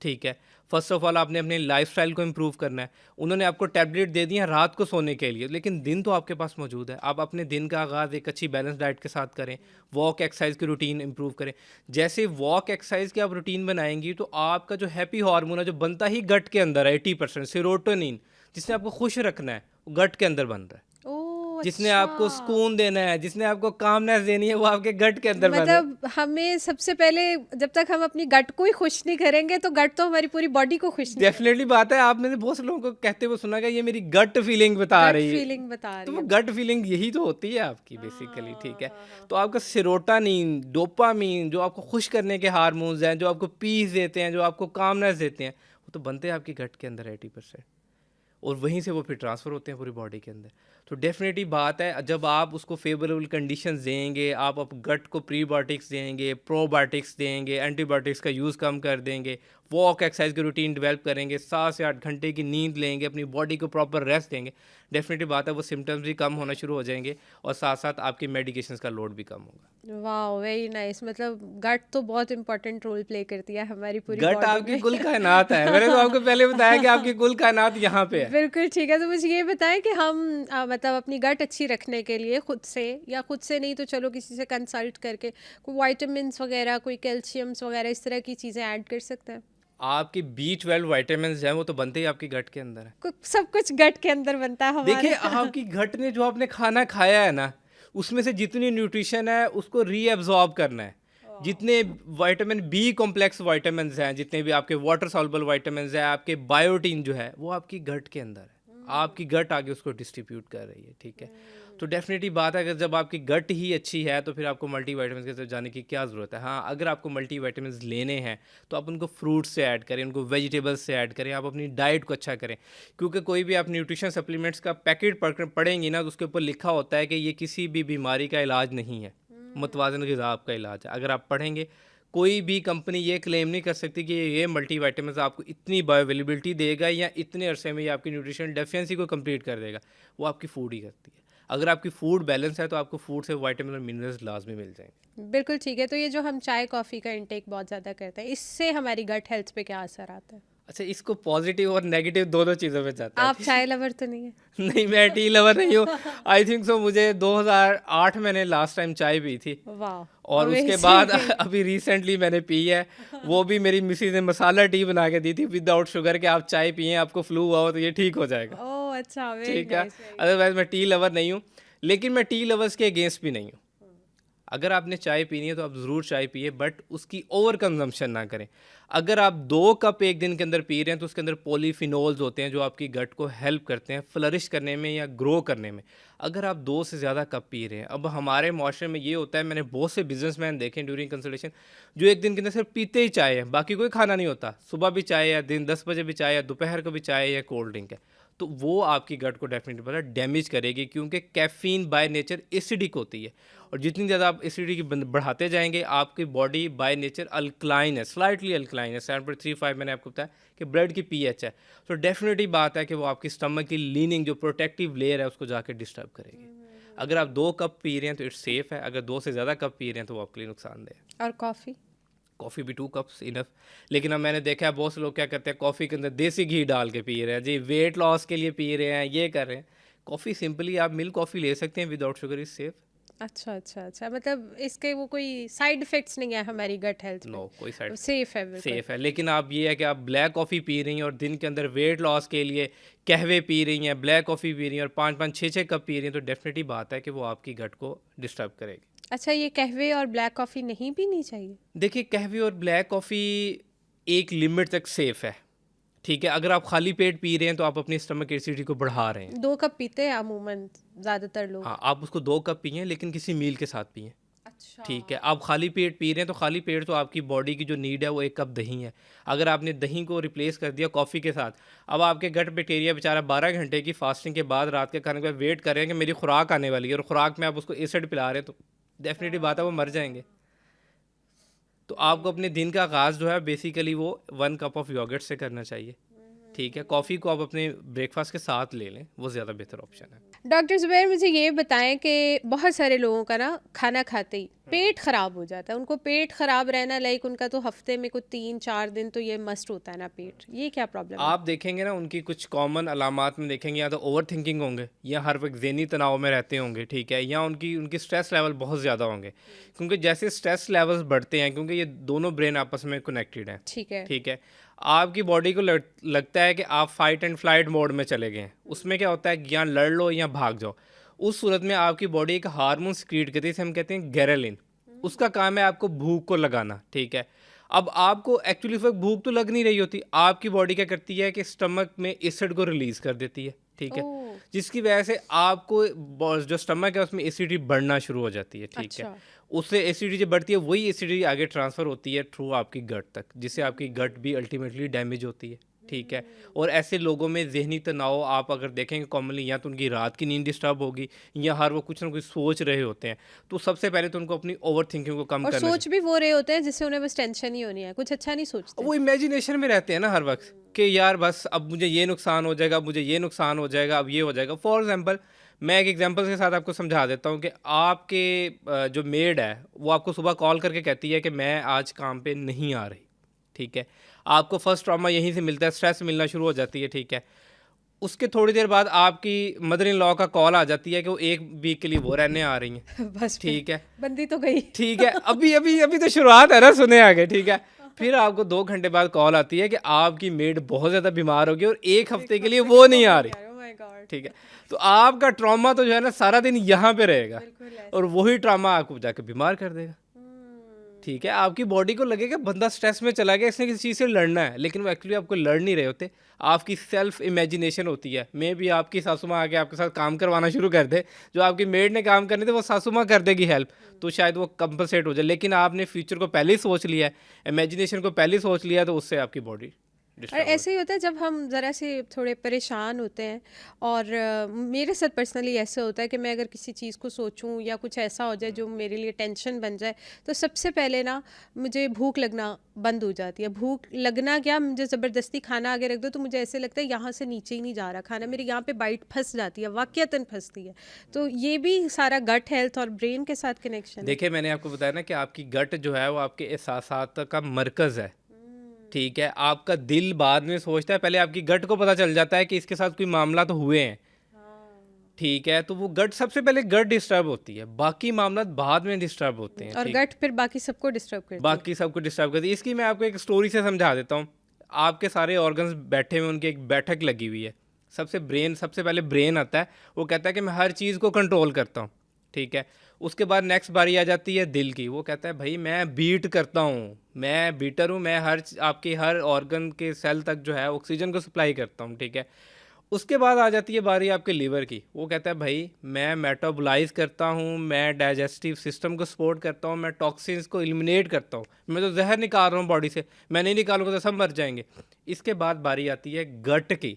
B: ठीक है। फर्स्ट ऑफ ऑल आपने अपने लाइफस्टाइल को इम्प्रूव करना है। उन्होंने आपको टैबलेट दे दी है रात को सोने के लिए, लेकिन दिन तो आपके पास मौजूद है। आप अपने दिन का आगाज़ एक अच्छी बैलेंस डाइट के साथ करें, वॉक एक्सरसाइज की रूटीन इम्प्रूव करें। जैसे वॉक एक्सरसाइज की आप रूटीन बनाएंगी तो आपका जो हैप्पी हार्मोन है जो बनता ही गट के अंदर है, 80% सेरोटोनिन, जिसने आपको खुश रखना है, वो गट के अंदर बन रहा है।
A: ओह
B: जिसने
A: अच्छा,
B: आपको सुकून देना है, जिसने आपको कामनेस देनी है, वो आपके गट के अंदर बन रहा है।
A: मतलब हमें सबसे पहले जब तक हम अपनी गट को ही खुश नहीं करेंगे तो गट तो हमारी पूरी बॉडी को खुश नहीं
B: डेफिनेटली बात है, आपने तो बहुत से लोगों को कहते हुए सुना कि ये मेरी गट फीलिंग बता
A: गट
B: रही है।
A: फीलिंग बता
B: तो
A: रही
B: वो
A: है।
B: गट फीलिंग यही तो होती है आपकी बेसिकली, ठीक है।
A: हाँ।
B: तो आपका सेरोटोनिन, डोपामीन, जो आपको खुश करने के हार्मोन्स हैं, जो आपको पीस देते हैं, जो आपको कामनेस देते हैं, वो तो बनते हैं आपकी गट के अंदर 80%, और वहीं से वो फिर ट्रांसफ़र होते हैं पूरी बॉडी के अंदर। तो डेफिनेटली बात है, जब आप उसको फेवरेबल कंडीशंस देंगे, आप गट को प्रीबायोटिक्स देंगे, प्रोबायोटिक्स देंगे, एंटीबायोटिक्स का यूज़ कम कर देंगे, वॉक एक्सरसाइज की रूटीन डेवलप करेंगे, 7 से 8 घंटे की नींद लेंगे, अपनी बॉडी को प्रॉपर रेस्ट देंगे, डेफिनेटली बात है वो सिम्टम्स भी कम होना शुरू हो जाएंगे और साथ साथ आपकी मेडिकेशंस का लोड भी कम होगा।
A: वाह, वेरी नाइस। मतलब गट तो बहुत इंपॉर्टेंट रोल प्ले करती है हमारी पूरी
B: गट
A: बॉडी
B: आपकी
A: में।
B: कुल कायनात है, मैंने तो आपको पहले बताया कि आपकी कुल कायनात यहाँ पे है।
A: बिल्कुल ठीक है। तो मुझे ये बताएं कि हम मतलब अपनी गट अच्छी रखने के लिए खुद से, या खुद से नहीं तो चलो किसी से कंसल्ट करके, कोई विटामिन्स वगैरह, कोई कैल्शियम्स वगैरह इस तरह की चीज़ें ऐड कर सकते हैं?
B: आपकी B12 विटामिन हैं वो तो बनते ही आपकी गट के अंदर है।
A: सब कुछ गट के अंदर बनता है हमारे।
B: देखिए, आपकी गट ने जो आपने खाना खाया है ना, उसमें से जितनी न्यूट्रिशन है उसको रीअब्जॉर्ब करना है। जितने विटामिन बी कॉम्प्लेक्स विटामिन्स हैं, जितने भी आपके वाटर सॉल्युबल विटामिन्स हैं, आपके बायोटीन जो है वो आपकी गट के अंदर है। आपकी गट आगे उसको डिस्ट्रीब्यूट कर रही है, ठीक है। तो डेफिनेटली बात है, अगर जब आपकी गट ही अच्छी है तो फिर आपको मल्टी विटामिन्स की तरफ जाने की क्या ज़रूरत है। हाँ, अगर आपको मल्टी विटामिन्स लेने हैं तो आप उनको फ्रूट्स से ऐड करें, उनको वेजिटेबल्स से ऐड करें, आप अपनी डाइट को अच्छा करें। क्योंकि कोई भी आप न्यूट्रिशन सप्लीमेंट्स का पैकेट पढ़ेंगी ना तो उसके ऊपर लिखा होता है कि ये किसी भी बीमारी का इलाज नहीं है, मुतवाज़न ग़िज़ा आपका इलाज है। अगर आप पढ़ेंगे, कोई भी कंपनी ये क्लेम नहीं कर सकती कि ये मल्टी विटामिन्स आपको इतनी बायो अवेलेबिलिटी देगा या इतने अरसे में ये आपकी न्यूट्रिशन डेफिशिएंसी को कंप्लीट कर देगा। वो आपकी फूड ही करती है। अगर आपकी फूड बैलेंस है तो आपको फूड से विटामिन और मिनरल्स लाजमी मिल जाएंगे।
A: बिल्कुल ठीक है। तो ये जो हम चाय कॉफ़ी का इंटेक बहुत ज़्यादा करते हैं, इससे हमारी गट हेल्थ पे क्या असर आता है?
B: अच्छा, इसको पॉजिटिव और नेगेटिव दोनों चीज़ों में जाता है।
A: आप चाय लवर तो नहीं है?
B: नहीं, मैं टी लवर नहीं हूँ। आई थिंक सो मुझे 2008 मैंने लास्ट टाइम चाय पी थी,
A: वाह,
B: और उसके बाद
A: अमेजिंग।
B: अभी रिसेंटली मैंने पी है। वो भी मेरी मिसेज ने मसाला टी बना के दी थी विदाउट शुगर, के आप चाय पिए, आपको फ्लू हुआ हो तो ये ठीक हो जाएगा।
A: ओह अच्छा, वेरी
B: ठीक है,
A: नाइस, वेरी
B: अदरवाइज मैं टी लवर नहीं हूँ, लेकिन मैं टी लवर्स के अगेंस्ट भी नहीं हूँ। अगर आपने चाय पीनी है तो आप ज़रूर चाय पिए, बट उसकी ओवर कंजम्पशन ना करें। अगर आप 2 कप एक दिन के अंदर पी रहे हैं तो उसके अंदर पॉलीफिनोल्स होते हैं जो आपकी गट को हेल्प करते हैं फ्लरिश करने में या ग्रो करने में। अगर आप 2 से ज़्यादा कप पी रहे हैं, अब हमारे माशरे में ये होता है, मैंने बहुत से बिजनेसमैन देखे ड्यूरिंग कंसल्टेशन, जो एक दिन के अंदर सिर्फ पीते ही चाय है, बाकी कोई खाना नहीं होता। सुबह भी चाय, या दिन 10 बजे भी चाय, या दोपहर को भी चाय, या कोल्ड ड्रिंक है। तो वो आपकी गट को डेफिनेटली पता डैमेज करेगी, क्योंकि कैफ़ीन बाय नेचर एसिडिक होती है, और जितनी ज़्यादा आप एसिडिटी बढ़ाते जाएंगे, आपकी बॉडी बाय नेचर अल्कलाइन है, स्लाइटली अल्कलाइन है, 7.35 मैंने आपको बताया कि ब्लड की पीएच है। तो डेफिनेटली बात है कि वो आपकी स्टमक की लीनिंग जो प्रोटेक्टिव लेयर है उसको जाके डिस्टर्ब करेगी। अगर आप 2 कप पी रहे हैं तो इट्स सेफ है, अगर 2 से ज़्यादा कप पी रहे हैं तो वो आपके लिए नुकसानदेह है।
A: और कॉफ़ी?
B: कॉफ़ी भी 2 कप्स इनफ। लेकिन अब मैंने देखा है बहुत से लोग क्या करते हैं, कॉफ़ी के अंदर देसी घी डाल के पी रहे हैं जी, वेट लॉस के लिए पी रहे हैं, ये कर रहे हैं। कॉफ़ी सिंपली आप मिल्क कॉफ़ी ले सकते हैं विदाउट शुगर, इज सेफ।
A: अच्छा अच्छा अच्छा, मतलब इसके वो कोई साइड इफेक्ट्स नहीं है हमारी गट हेल्थ
B: नो, कोई साइड,
A: पे? सेफ है बिल्कुल।
B: सेफ है। लेकिन आप ये है कि आप ब्लैक कॉफ़ी पी रही हैं और दिन के अंदर वेट लॉस के लिए कहवे पी रही हैं, ब्लैक कॉफ़ी पी रही हैं और 5-5 6-6 कप पी रही हैं, तो डेफिनेटली बात है कि वो आपकी गट को डिस्टर्ब करेगी।
A: अच्छा, ये कहवे और ब्लैक कॉफ़ी नहीं पीनी चाहिए?
B: देखिए, कहवे और ब्लैक कॉफ़ी एक लिमिट तक सेफ है, ठीक है। अगर आप खाली पेट पी रहे हैं तो आप अपनी स्टमक एसिडिटी को बढ़ा रहे हैं।
A: 2 कप पीते हैं अमूमन ज़्यादातर लोग।
B: हाँ, आप उसको 2 कप पिए, लेकिन किसी मील के साथ पिए।
A: अच्छा।
B: ठीक है, आप खाली पेट पी रहे हैं तो खाली पेट तो आपकी बॉडी की जो नीड है वो 1 कप दही है। अगर आपने दही को रिप्लेस कर दिया कॉफ़ी के साथ, अब आपके गट बैक्टीरिया बेचारा 12 घंटे की फास्टिंग के बाद रात के खाने के बाद वेट कर रहे हैं कि मेरी खुराक आने वाली है, और खुराक में आप उसको एसिड पिला रहे हैं, तो डेफिनेटली बात है वो मर जाएंगे। तो आपको अपने दिन का आगाज़ जो है बेसिकली वो 1 कप ऑफ योगर्ट से करना चाहिए। ठीक है, कॉफ़ी को आप अपने ब्रेकफास्ट के साथ ले लें, वो ज़्यादा बेहतर ऑप्शन है।
A: डॉक्टर ज़ुबैर, मुझे ये बताएं कि बहुत सारे लोगों का ना खाना खाते ही पेट ख़राब हो जाता है। उनको पेट ख़राब रहना, लाइक उनका तो हफ्ते में कुछ 3-4 दिन तो ये मस्ट होता है ना पेट, ये क्या प्रॉब्लम है?
B: आप देखेंगे ना उनकी कुछ कॉमन अलामात में देखेंगे, या तो ओवर थिंकिंग होंगे, या हर वक्त ज़हनी तनाव में रहते होंगे, ठीक है, या उनकी उनकी स्ट्रेस लेवल बहुत ज़्यादा होंगे। क्योंकि जैसे स्ट्रेस लेवल्स बढ़ते हैं, क्योंकि ये दोनों ब्रेन आपस में कनेक्टेड हैं,
A: ठीक है।
B: ठीक है, आपकी बॉडी को लगता है कि आप फाइट एंड फ्लाइट मोड में चले गए हैं। उसमें क्या होता है कि या लड़ लो या भाग जाओ। उस सूरत में आपकी बॉडी एक हार्मोन सिक्रीट करती है, जिसे हम कहते हैं गैरेलिन। उसका काम है आपको भूख को लगाना, ठीक है। अब आपको एक्चुअली उस वक्त भूख तो लग नहीं रही होती, आपकी बॉडी क्या करती है कि स्टमक में एसिड को रिलीज कर देती है, ठीक है,
A: ओह,
B: जिसकी वजह से आपको जो स्टमक है उसमें एसिडिटी बढ़ना शुरू हो जाती है, ठीक है।
A: अच्छा।
B: उससे एसिडिटी जो बढ़ती है वही एसिडिटी आगे ट्रांसफ़र होती है थ्रू आपकी गट तक, जिससे आपकी गट भी अल्टीमेटली डैमेज होती है, ठीक है। और ऐसे लोगों में ज़हनी तनाव आप अगर देखेंगे कॉमनली, या तो उनकी रात की नींद डिस्टर्ब होगी, या हर वो कुछ ना कुछ सोच रहे होते हैं। तो सबसे पहले तो उनको अपनी ओवर थिंकिंग को कम
A: और
B: करना
A: सोच भी वो रहे होते हैं जिससे उन्हें बस टेंशन ही होनी है, कुछ अच्छा नहीं सोचते।
B: वो इमेजिनेशन में रहते हैं ना हर वक्त, कि यार बस अब मुझे ये नुकसान हो जाएगा, अब मुझे ये नुकसान हो जाएगा, अब ये हो जाएगा। फॉर एग्जांपल, मैं एक एग्जांपल के साथ आपको समझा देता हूँ कि आपके जो मेड है वो आपको सुबह कॉल करके कहती है कि मैं आज काम पे नहीं आ रही, ठीक है। आपको फर्स्ट ट्रॉमा यहीं से मिलता है, स्ट्रेस मिलना शुरू हो जाती है, ठीक है। उसके थोड़ी देर बाद आपकी मदर इन लॉ का कॉल आ जाती है कि वो 1 वीक के लिए वो रहने आ रही हैं,
A: बस फिर
B: ठीक है।
A: बंदी तो गई।
B: ठीक है, अभी अभी अभी तो शुरुआत है ना, सुने आगे, ठीक है। फिर आपको 2 घंटे बाद कॉल आती है कि आपकी मेड बहुत ज़्यादा बीमार हो गई और 1 हफ्ते के लिए वो नहीं आ रही,
A: Oh my God,
B: ठीक है। तो आपका ट्रॉमा तो जो है ना सारा दिन यहाँ पे रहेगा,
A: बिल्कुल ऐसे।
B: और वही ट्रॉमा आपको जाके बीमार कर देगा, ठीक है। आपकी बॉडी को लगेगा बंदा स्ट्रेस में चला गया, इसने किसी चीज़ से लड़ना है, लेकिन वो एक्चुअली आपको लड़ नहीं रहे होते। आपकी सेल्फ इमेजिनेशन होती है। मे भी आपकी सासू माँ आके आपके साथ काम करवाना शुरू कर दे, जो आपकी मेड ने काम करने थे वो सासू माँ कर देगी हेल्प, तो शायद वो कंपनसेट हो जाए। लेकिन आपने फ्यूचर को पहले ही सोच लिया है, इमेजिनेशन को पहले ही सोच लिया है, तो उससे आपकी बॉडी
A: और
B: डिस्टर्ब
A: ऐसे ही होता है जब हम ज़रा से थोड़े परेशान होते हैं, और मेरे साथ पर्सनली ऐसे होता है कि मैं अगर किसी चीज़ को सोचूं या कुछ ऐसा हो जाए जो मेरे लिए टेंशन बन जाए, तो सबसे पहले ना मुझे भूख लगना बंद हो जाती है। भूख लगना क्या, मुझे ज़बरदस्ती खाना आगे रख दो तो मुझे ऐसे लगता है यहाँ से नीचे ही नहीं जा रहा खाना, मेरे यहाँ पे बाइट फंस जाती है, वाक़यतन फंसती है। तो ये भी सारा गट हेल्थ और ब्रेन के साथ कनेक्शन है।
B: देखिए, मैंने आपको बताया ना कि आपकी गट जो है वो आपके एहसासात का मरकज़ है, ठीक है, आपका दिल बाद में सोचता है, पहले आपकी गट को पता चल जाता है कि इसके साथ कोई मामला तो हुए हैं। ठीक है, तो वो गट सबसे पहले गट डिस्टर्ब होती है, बाकी मामला बाद में डिस्टर्ब होते हैं।
A: और
B: ठीक,
A: गट फिर बाकी सबको डिस्टर्ब करती है।
B: बाकी सबको डिस्टर्ब करती है। इसकी मैं आपको एक स्टोरी से समझा देता हूँ। आपके सारे ऑर्गन्स बैठे हुए, उनकी एक बैठक लगी हुई है। सबसे पहले ब्रेन आता है, वो कहता है कि मैं हर चीज़ को कंट्रोल करता हूँ। ठीक है, उसके बाद नेक्स्ट बारी आ जाती है दिल की। वो कहता है भाई मैं बीट करता हूँ, मैं बीटर हूँ, मैं आपके हर ऑर्गन के सेल तक जो है ऑक्सीजन को सप्लाई करता हूँ। ठीक है, उसके बाद आ जाती है बारी आपके लीवर की। वो कहता है भाई मैं मेटाबोलाइज करता हूँ, मैं डाइजेस्टिव सिस्टम को सपोर्ट करता हूँ, मैं टॉक्सिन्स को एलिमिनेट करता हूँ, मैं तो जहर निकाल रहा हूँ बॉडी से, मैं नहीं निकालूंगा तो सब मर जाएंगे। इसके बाद बारी आती है गट की।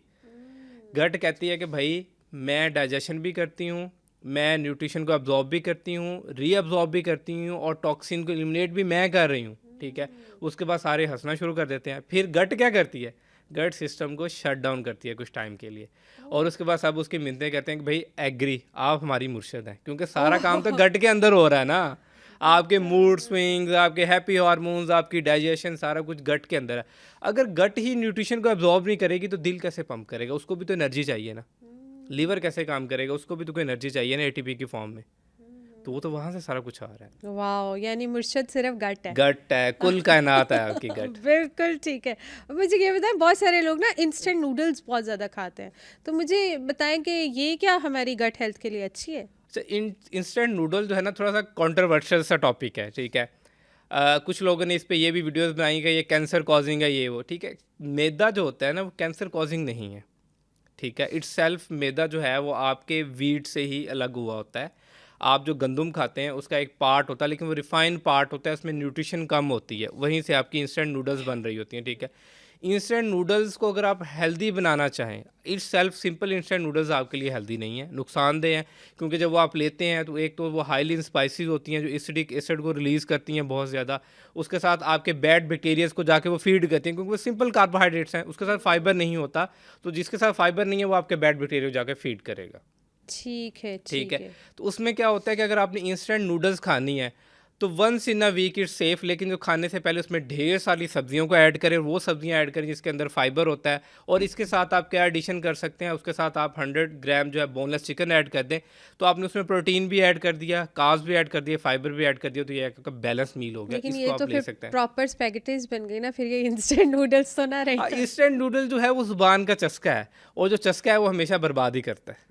B: गट कहती है कि भाई मैं डाइजेशन भी करती हूँ, मैं न्यूट्रिशन को अब्जॉर्ब भी करती हूँ, रीअब्जॉर्ब भी करती हूँ, और टॉक्सिन को एलिमिनेट भी मैं कर रही हूँ। ठीक है, उसके बाद सारे हंसना शुरू कर देते हैं। फिर गट क्या करती है, गट सिस्टम को शट डाउन करती है कुछ टाइम के लिए, और उसके बाद सब उसकी मिन्नतें करते हैं कि भाई एग्री, आप हमारी मुर्शिद हैं, क्योंकि सारा काम तो गट के अंदर हो रहा है ना। आपके मूड स्विंग्स, आपके हैप्पी हार्मोन्स, आपकी डाइजेशन, सारा कुछ गट के अंदर है। अगर गट ही न्यूट्रिशन को एब्जॉर्ब नहीं करेगी तो दिल कैसे पंप करेगा, उसको भी तो एनर्जी चाहिए ना। लीवर कैसे काम करेगा, उसको भी तो कोई एनर्जी चाहिए ना एटीपी की फॉर्म में। तो वो तो वहाँ से सारा कुछ आ रहा है।
A: वाओ, यानी मुर्शद सिर्फ गट है।
B: गट है, कुल कायनात है आपकी गट।
A: बिल्कुल ठीक है। अब मुझे ये बताएं, बहुत सारे लोग ना इंस्टेंट नूडल्स बहुत ज़्यादा खाते हैं, तो मुझे बताएं कि ये क्या हमारी गट हेल्थ के लिए अच्छी है?
B: इंस्टेंट नूडल जो है ना, थोड़ा सा कॉन्ट्रोवर्शियल सा टॉपिक है। ठीक है, कुछ लोगों ने इस पे ये भी वीडियोस बनाई कि ये कैंसर कॉजिंग है, ये वो। ठीक है, मैदा जो होता है ना वो कैंसर कॉजिंग नहीं है। ठीक है, इट्स सेल्फ मैदा जो है वो आपके वीट से ही अलग हुआ होता है। आप जो गंदम खाते हैं उसका एक पार्ट होता है, लेकिन वो रिफाइंड पार्ट होता है, उसमें न्यूट्रिशन कम होती है, वहीं से आपकी इंस्टेंट नूडल्स बन रही होती हैं। ठीक है, इंस्टेंट नूडल्स को अगर आप हेल्दी बनाना चाहें, it's self simple instant noodles आपके लिए हेल्दी नहीं है, नुकसानदेह हैं। क्योंकि जब वो आप लेते हैं तो एक तो वो हाईली स्पाइसीज होती हैं जो एसिडिक एसिड को रिलीज़ करती हैं बहुत ज़्यादा, उसके साथ आपके बैड बैक्टीरियाज को जाके वो फीड करती हैं, क्योंकि वो सिंपल कार्बोहाइड्रेट्स हैं, उसके साथ फाइबर नहीं होता। तो जिसके साथ फाइबर नहीं है वो आपके बैड बैक्टीरिया को जाके फीड करेगा।
A: ठीक है,
B: ठीक
A: ठीक
B: है,
A: है।
B: तो उसमें क्या होता है कि अगर आपने इंस्टेंट नूडल्स खानी है तो once in a week it's safe, लेकिन जो खाने से पहले उसमें ढेर सारी सब्जियों को ऐड करें, वो सब्जियां ऐड करें जिसके अंदर फाइबर होता है। और इसके साथ आप क्या एडिशन कर सकते हैं, उसके साथ आप 100 ग्राम जो है बोनलेस चिकन ऐड कर दें, तो आपने उसमें प्रोटीन भी ऐड कर दिया, कार्ब्स भी ऐड कर दिया, फाइबर भी ऐड कर दिया, तो ये आपका बैलेंस मील हो गया।
A: लेकिन
B: इसको
A: ये
B: आप
A: तो
B: ले
A: फिर
B: सकते हैं।
A: प्रॉपर स्पैगेटीज बन गई ना, फिर ये इंस्टेंट नूडल्स तो ना रही।
B: इंस्टेंट नूडल जो है वो जुबान का चस्का है, और जो चस्का है वो हमेशा बर्बाद ही करता है।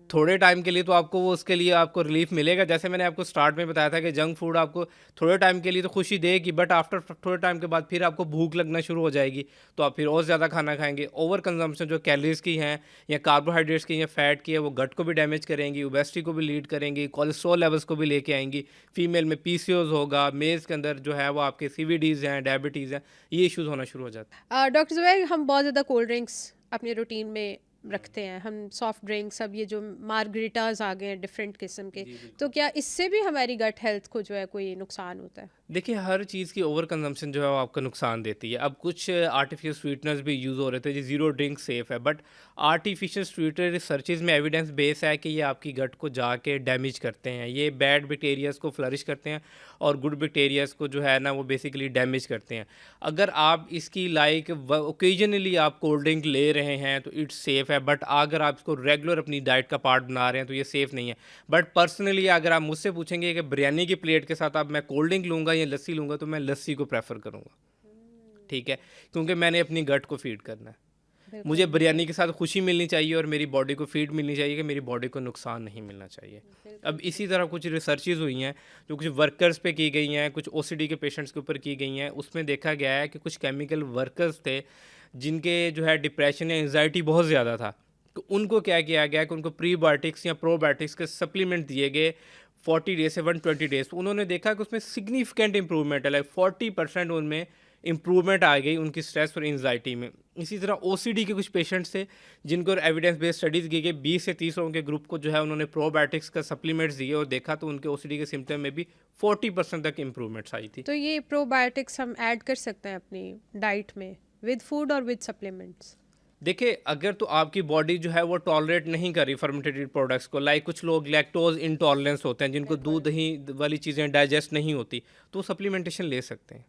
B: थोड़े टाइम के लिए तो आपको वो उसके लिए आपको रिलीफ मिलेगा, जैसे मैंने आपको स्टार्ट में बताया था कि जंक फूड आपको थोड़े टाइम के लिए तो खुशी देगी, बट आफ्टर थोड़े टाइम के बाद फिर आपको भूख लगना शुरू हो जाएगी, तो आप फिर और ज़्यादा खाना खाएंगे। ओवर कंजम्पशन जो कैलोरीज की हैं या कार्बोहाइड्रेट्स की या फैट की है, वो गट को भी डैमेज करेंगी, ओबेसिटी को भी लीड करेंगी, कोलेस्ट्रॉल लेवल्स को भी लेके आएंगी। फीमेल में पीसीओज होगा, मेल्स के अंदर जो है वो आपके सीवीडीज़ हैं, डायबिटीज़ हैं, ये इश्यूज़ होना शुरू हो जाते हैं।
A: डॉक्टर जुबैर, हम बहुत ज़्यादा कोल्ड ड्रिंक्स अपने रूटीन में रखते हैं, हम सॉफ्ट ड्रिंक्स, अब ये जो मार्गरीटाज आ गए हैं डिफरेंट किस्म के, तो क्या इससे भी हमारी गट हेल्थ को जो है कोई नुकसान होता है?
B: देखिए, हर चीज़ की ओवर कंजम्पशन जो है वो आपका नुकसान देती है। अब कुछ आर्टिफिशियल स्वीटनर्स भी यूज़ हो रहे थे, जी ज़ीरो ड्रिंक सेफ़ है, बट आर्टिफिशियल स्वीटनर रिसर्चेज में एविडेंस बेस है कि ये आपकी गट को जाके डैमेज करते हैं, ये बैड बैक्टीरियाज़ को फ्लरिश करते हैं और गुड बैक्टीरियाज़ को जो है ना वो बेसिकली डैमेज करते हैं। अगर आप इसकी लाइक ओकेजनली आप कोल्ड ड्रिंक ले रहे हैं तो इट्स सेफ़ है, बट अगर आप इसको रेगुलर अपनी डाइट का पार्ट बना रहे हैं तो ये सेफ़ नहीं है। बट पर्सनली अगर आप मुझसे पूछेंगे कि बिरयानी की प्लेट के साथ आप मैं कोल्ड ड्रिंक लूँगा या लस्सी लूँगा, तो मैं लस्सी को प्रेफर करूँगा। ठीक है, क्योंकि मैंने अपनी गट को फीड करना है। मुझे बिरयानी के साथ खुशी मिलनी चाहिए और मेरी बॉडी को फीड मिलनी चाहिए, कि मेरी बॉडी को नुकसान नहीं मिलना चाहिए। अब इसी तरह कुछ रिसर्चेज हुई हैं जो कुछ वर्कर्स पे की गई हैं, कुछ ओसीडी के पेशेंट्स के ऊपर की गई हैं। उसमें देखा गया है कि कुछ केमिकल वर्कर्स थे जिनके जो है डिप्रेशन या एंजाइटी बहुत ज़्यादा था, तो उनको क्या किया गया कि उनको प्रीबायोटिक्स या प्रोबायोटिक्स के सप्लीमेंट दिए गए 40 डेज से 120 डेज। तो उन्होंने देखा कि उसमें सिग्निफिकेंट इंप्रूवमेंट है, लाइक 40% उनमें इंप्रूवमेंट आ गई उनकी स्ट्रेस और एंजाइटी में। इसी तरह ओसीडी के कुछ पेशेंट्स थे जिनको एविडेंस बेस्ड स्टडीज़ की गई, 20 से 30 लोगों के ग्रुप को जो है उन्होंने प्रोबायोटिक्स का सप्लीमेंट्स दिए और देखा तो उनके ओसीडी के सिम्टम में भी 40% तक इंप्रूवमेंट्स आई थी।
A: तो ये प्रोबायोटिक्स हम ऐड कर सकते हैं अपनी डाइट में विद फूड और विद सप्लीमेंट्स?
B: देखिए, अगर तो आपकी बॉडी जो है वो टॉलरेट नहीं कर रही फर्मेंटेड प्रोडक्ट्स को, लाइक कुछ लोग लैक्टोज इंटॉलरेंस होते हैं जिनको दूध दही वाली चीज़ें डाइजेस्ट नहीं होती, तो सप्लीमेंटेशन ले सकते हैं।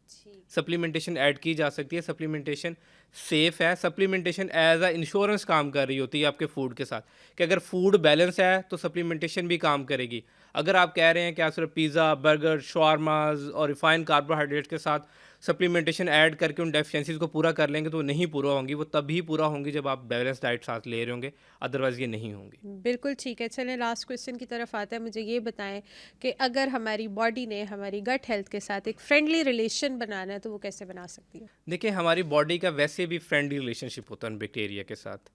B: सप्लीमेंटेशन ऐड की जा सकती है। सप्लीमेंटेशन सेफ़ है। सप्लीमेंटेशन एज अ इंश्योरेंस काम कर रही होती है आपके फूड के साथ, कि अगर फूड बैलेंस है तो सप्लीमेंटेशन भी काम करेगी। अगर आप कह रहे हैं कि आप सिर्फ पिज़्ज़ा, बर्गर, शवारमाज और रिफाइंड कार्बोहाइड्रेट के साथ सप्लीमेंटेशन ऐड करके उन डेफिशिएंसीज को पूरा कर लेंगे, तो वो नहीं पूरा होंगी। वो तभी पूरा होंगी जब आप बैलेंस डाइट साथ ले रहे होंगे, अदरवाइज़ ये नहीं होंगी।
A: बिल्कुल ठीक है। चलें लास्ट क्वेश्चन की तरफ आते हैं। मुझे ये बताएं कि अगर हमारी बॉडी ने हमारी गट हेल्थ के साथ एक फ्रेंडली रिलेशन बनाना है तो वो कैसे बना सकती है?
B: देखिए, हमारी बॉडी का वैसे भी फ्रेंडली रिलेशनशिप होता है बैक्टीरिया के साथ।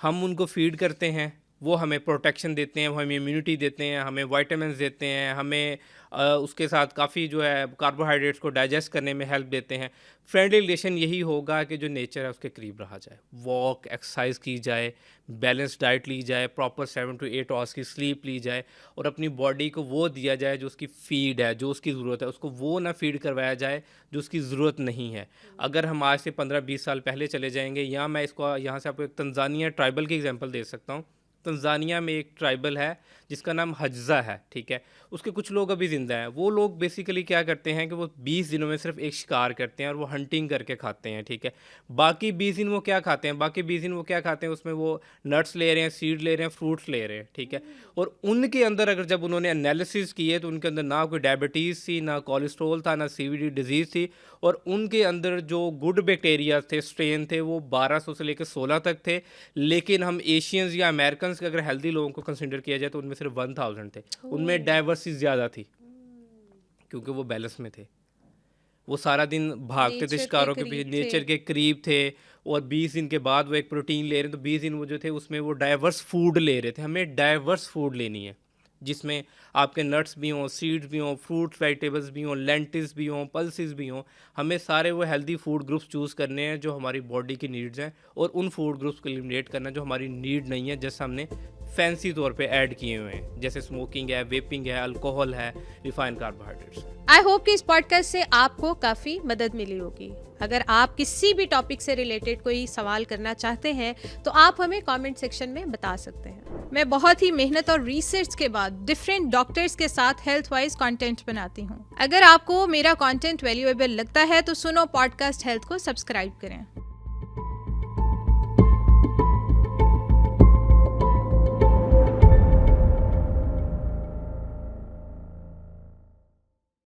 B: हम उनको फीड करते हैं, वो हमें प्रोटेक्शन देते हैं, वो हमें इम्यूनिटी देते हैं, हमें विटामिन्स देते हैं, हमें उसके साथ काफ़ी जो है कार्बोहाइड्रेट्स को डाइजेस्ट करने में हेल्प देते हैं। फ्रेंडली रिलेशन यही होगा कि जो नेचर है उसके करीब रहा जाए, वॉक एक्सरसाइज की जाए, बैलेंस डाइट ली जाए, प्रॉपर 7 to 8 आवर्स की स्लीप ली जाए और अपनी बॉडी को वो दिया जाए जो उसकी फीड है, जो उसकी ज़रूरत है। उसको वो ना फीड करवाया जाए जो उसकी ज़रूरत नहीं है। अगर हम आज से 15-20 साल पहले चले जाएंगे, या मैं इसको यहाँ से आपको एक तंजानिया ट्राइबल की एग्जांपल दे सकता हूँ। तंजानिया में एक ट्राइबल है जिसका नाम हज्जा है, ठीक है। उसके कुछ लोग अभी ज़िंदा हैं। वो लोग बेसिकली क्या करते हैं कि वो 20 दिनों में सिर्फ एक शिकार करते हैं और वो हंटिंग करके खाते हैं, ठीक है। बाकी 20 दिन वो क्या खाते हैं, बाकी 20 दिन वो क्या खाते हैं, उसमें वो नट्स ले रहे हैं, सीड ले रहे हैं, फ्रूट्स ले रहे हैं, ठीक है। और उनके अंदर अगर जब उन्होंने एनालिसिस किए तो उनके अंदर ना कोई डायबिटीज़ थी, ना कोलेस्ट्रोल था, ना सीवीडी डिजीज़ थी। और उनके अंदर जो गुड बैक्टीरिया थे, स्ट्रेन थे, वो 1200 से लेकर 16 तक थे। लेकिन हम एशियंस या अमेरिकन के अगर हेल्दी लोगों को कंसिडर किया जाए तो उनमें सिर्फ 1000 थे। उनमें डाइवर्सिटी ज़्यादा थी क्योंकि वो बैलेंस में थे। वो सारा दिन भागते थे शिकारों के पीछे, नेचर के करीब थे। और 20 दिन के बाद वो एक प्रोटीन ले रहे हैं, तो 20 दिन वो जो थे उसमें वो डाइवर्स फूड ले रहे थे। हमें डाइवर्स फूड लेनी है जिसमें आपके नट्स भी हों, सीड्स भी हों, फ्रूट्स वेजिटेबल्स भी हों, लेंटिल्स भी हों, पल्सेस भी हों। हमें सारे वो हेल्दी फूड ग्रुप्स चूज़ करने हैं जो हमारी बॉडी की नीड्स हैं, और उन फूड ग्रुप्स को एलिमिनेट करना है जो हमारी नीड नहीं है, जैसे हमने फैंसी तौर पे ऐड किए हुए हैं, जैसे स्मोकिंग है, वेपिंग है, अल्कोहल है, रिफाइंड कार्बोहाइड्रेट्स।
A: आई होप कि इस पॉडकास्ट से आपको काफ़ी मदद मिली होगी। अगर आप किसी भी टॉपिक से रिलेटेड कोई सवाल करना चाहते हैं तो आप हमें कमेंट सेक्शन में बता सकते हैं। मैं बहुत ही मेहनत और रिसर्च के बाद डिफरेंट डॉक्टर्स के साथ हेल्थ वाइज कंटेंट बनाती हूँ। अगर आपको मेरा कंटेंट वैल्यूएबल लगता है तो सुनो पॉडकास्ट हेल्थ को सब्सक्राइब करें।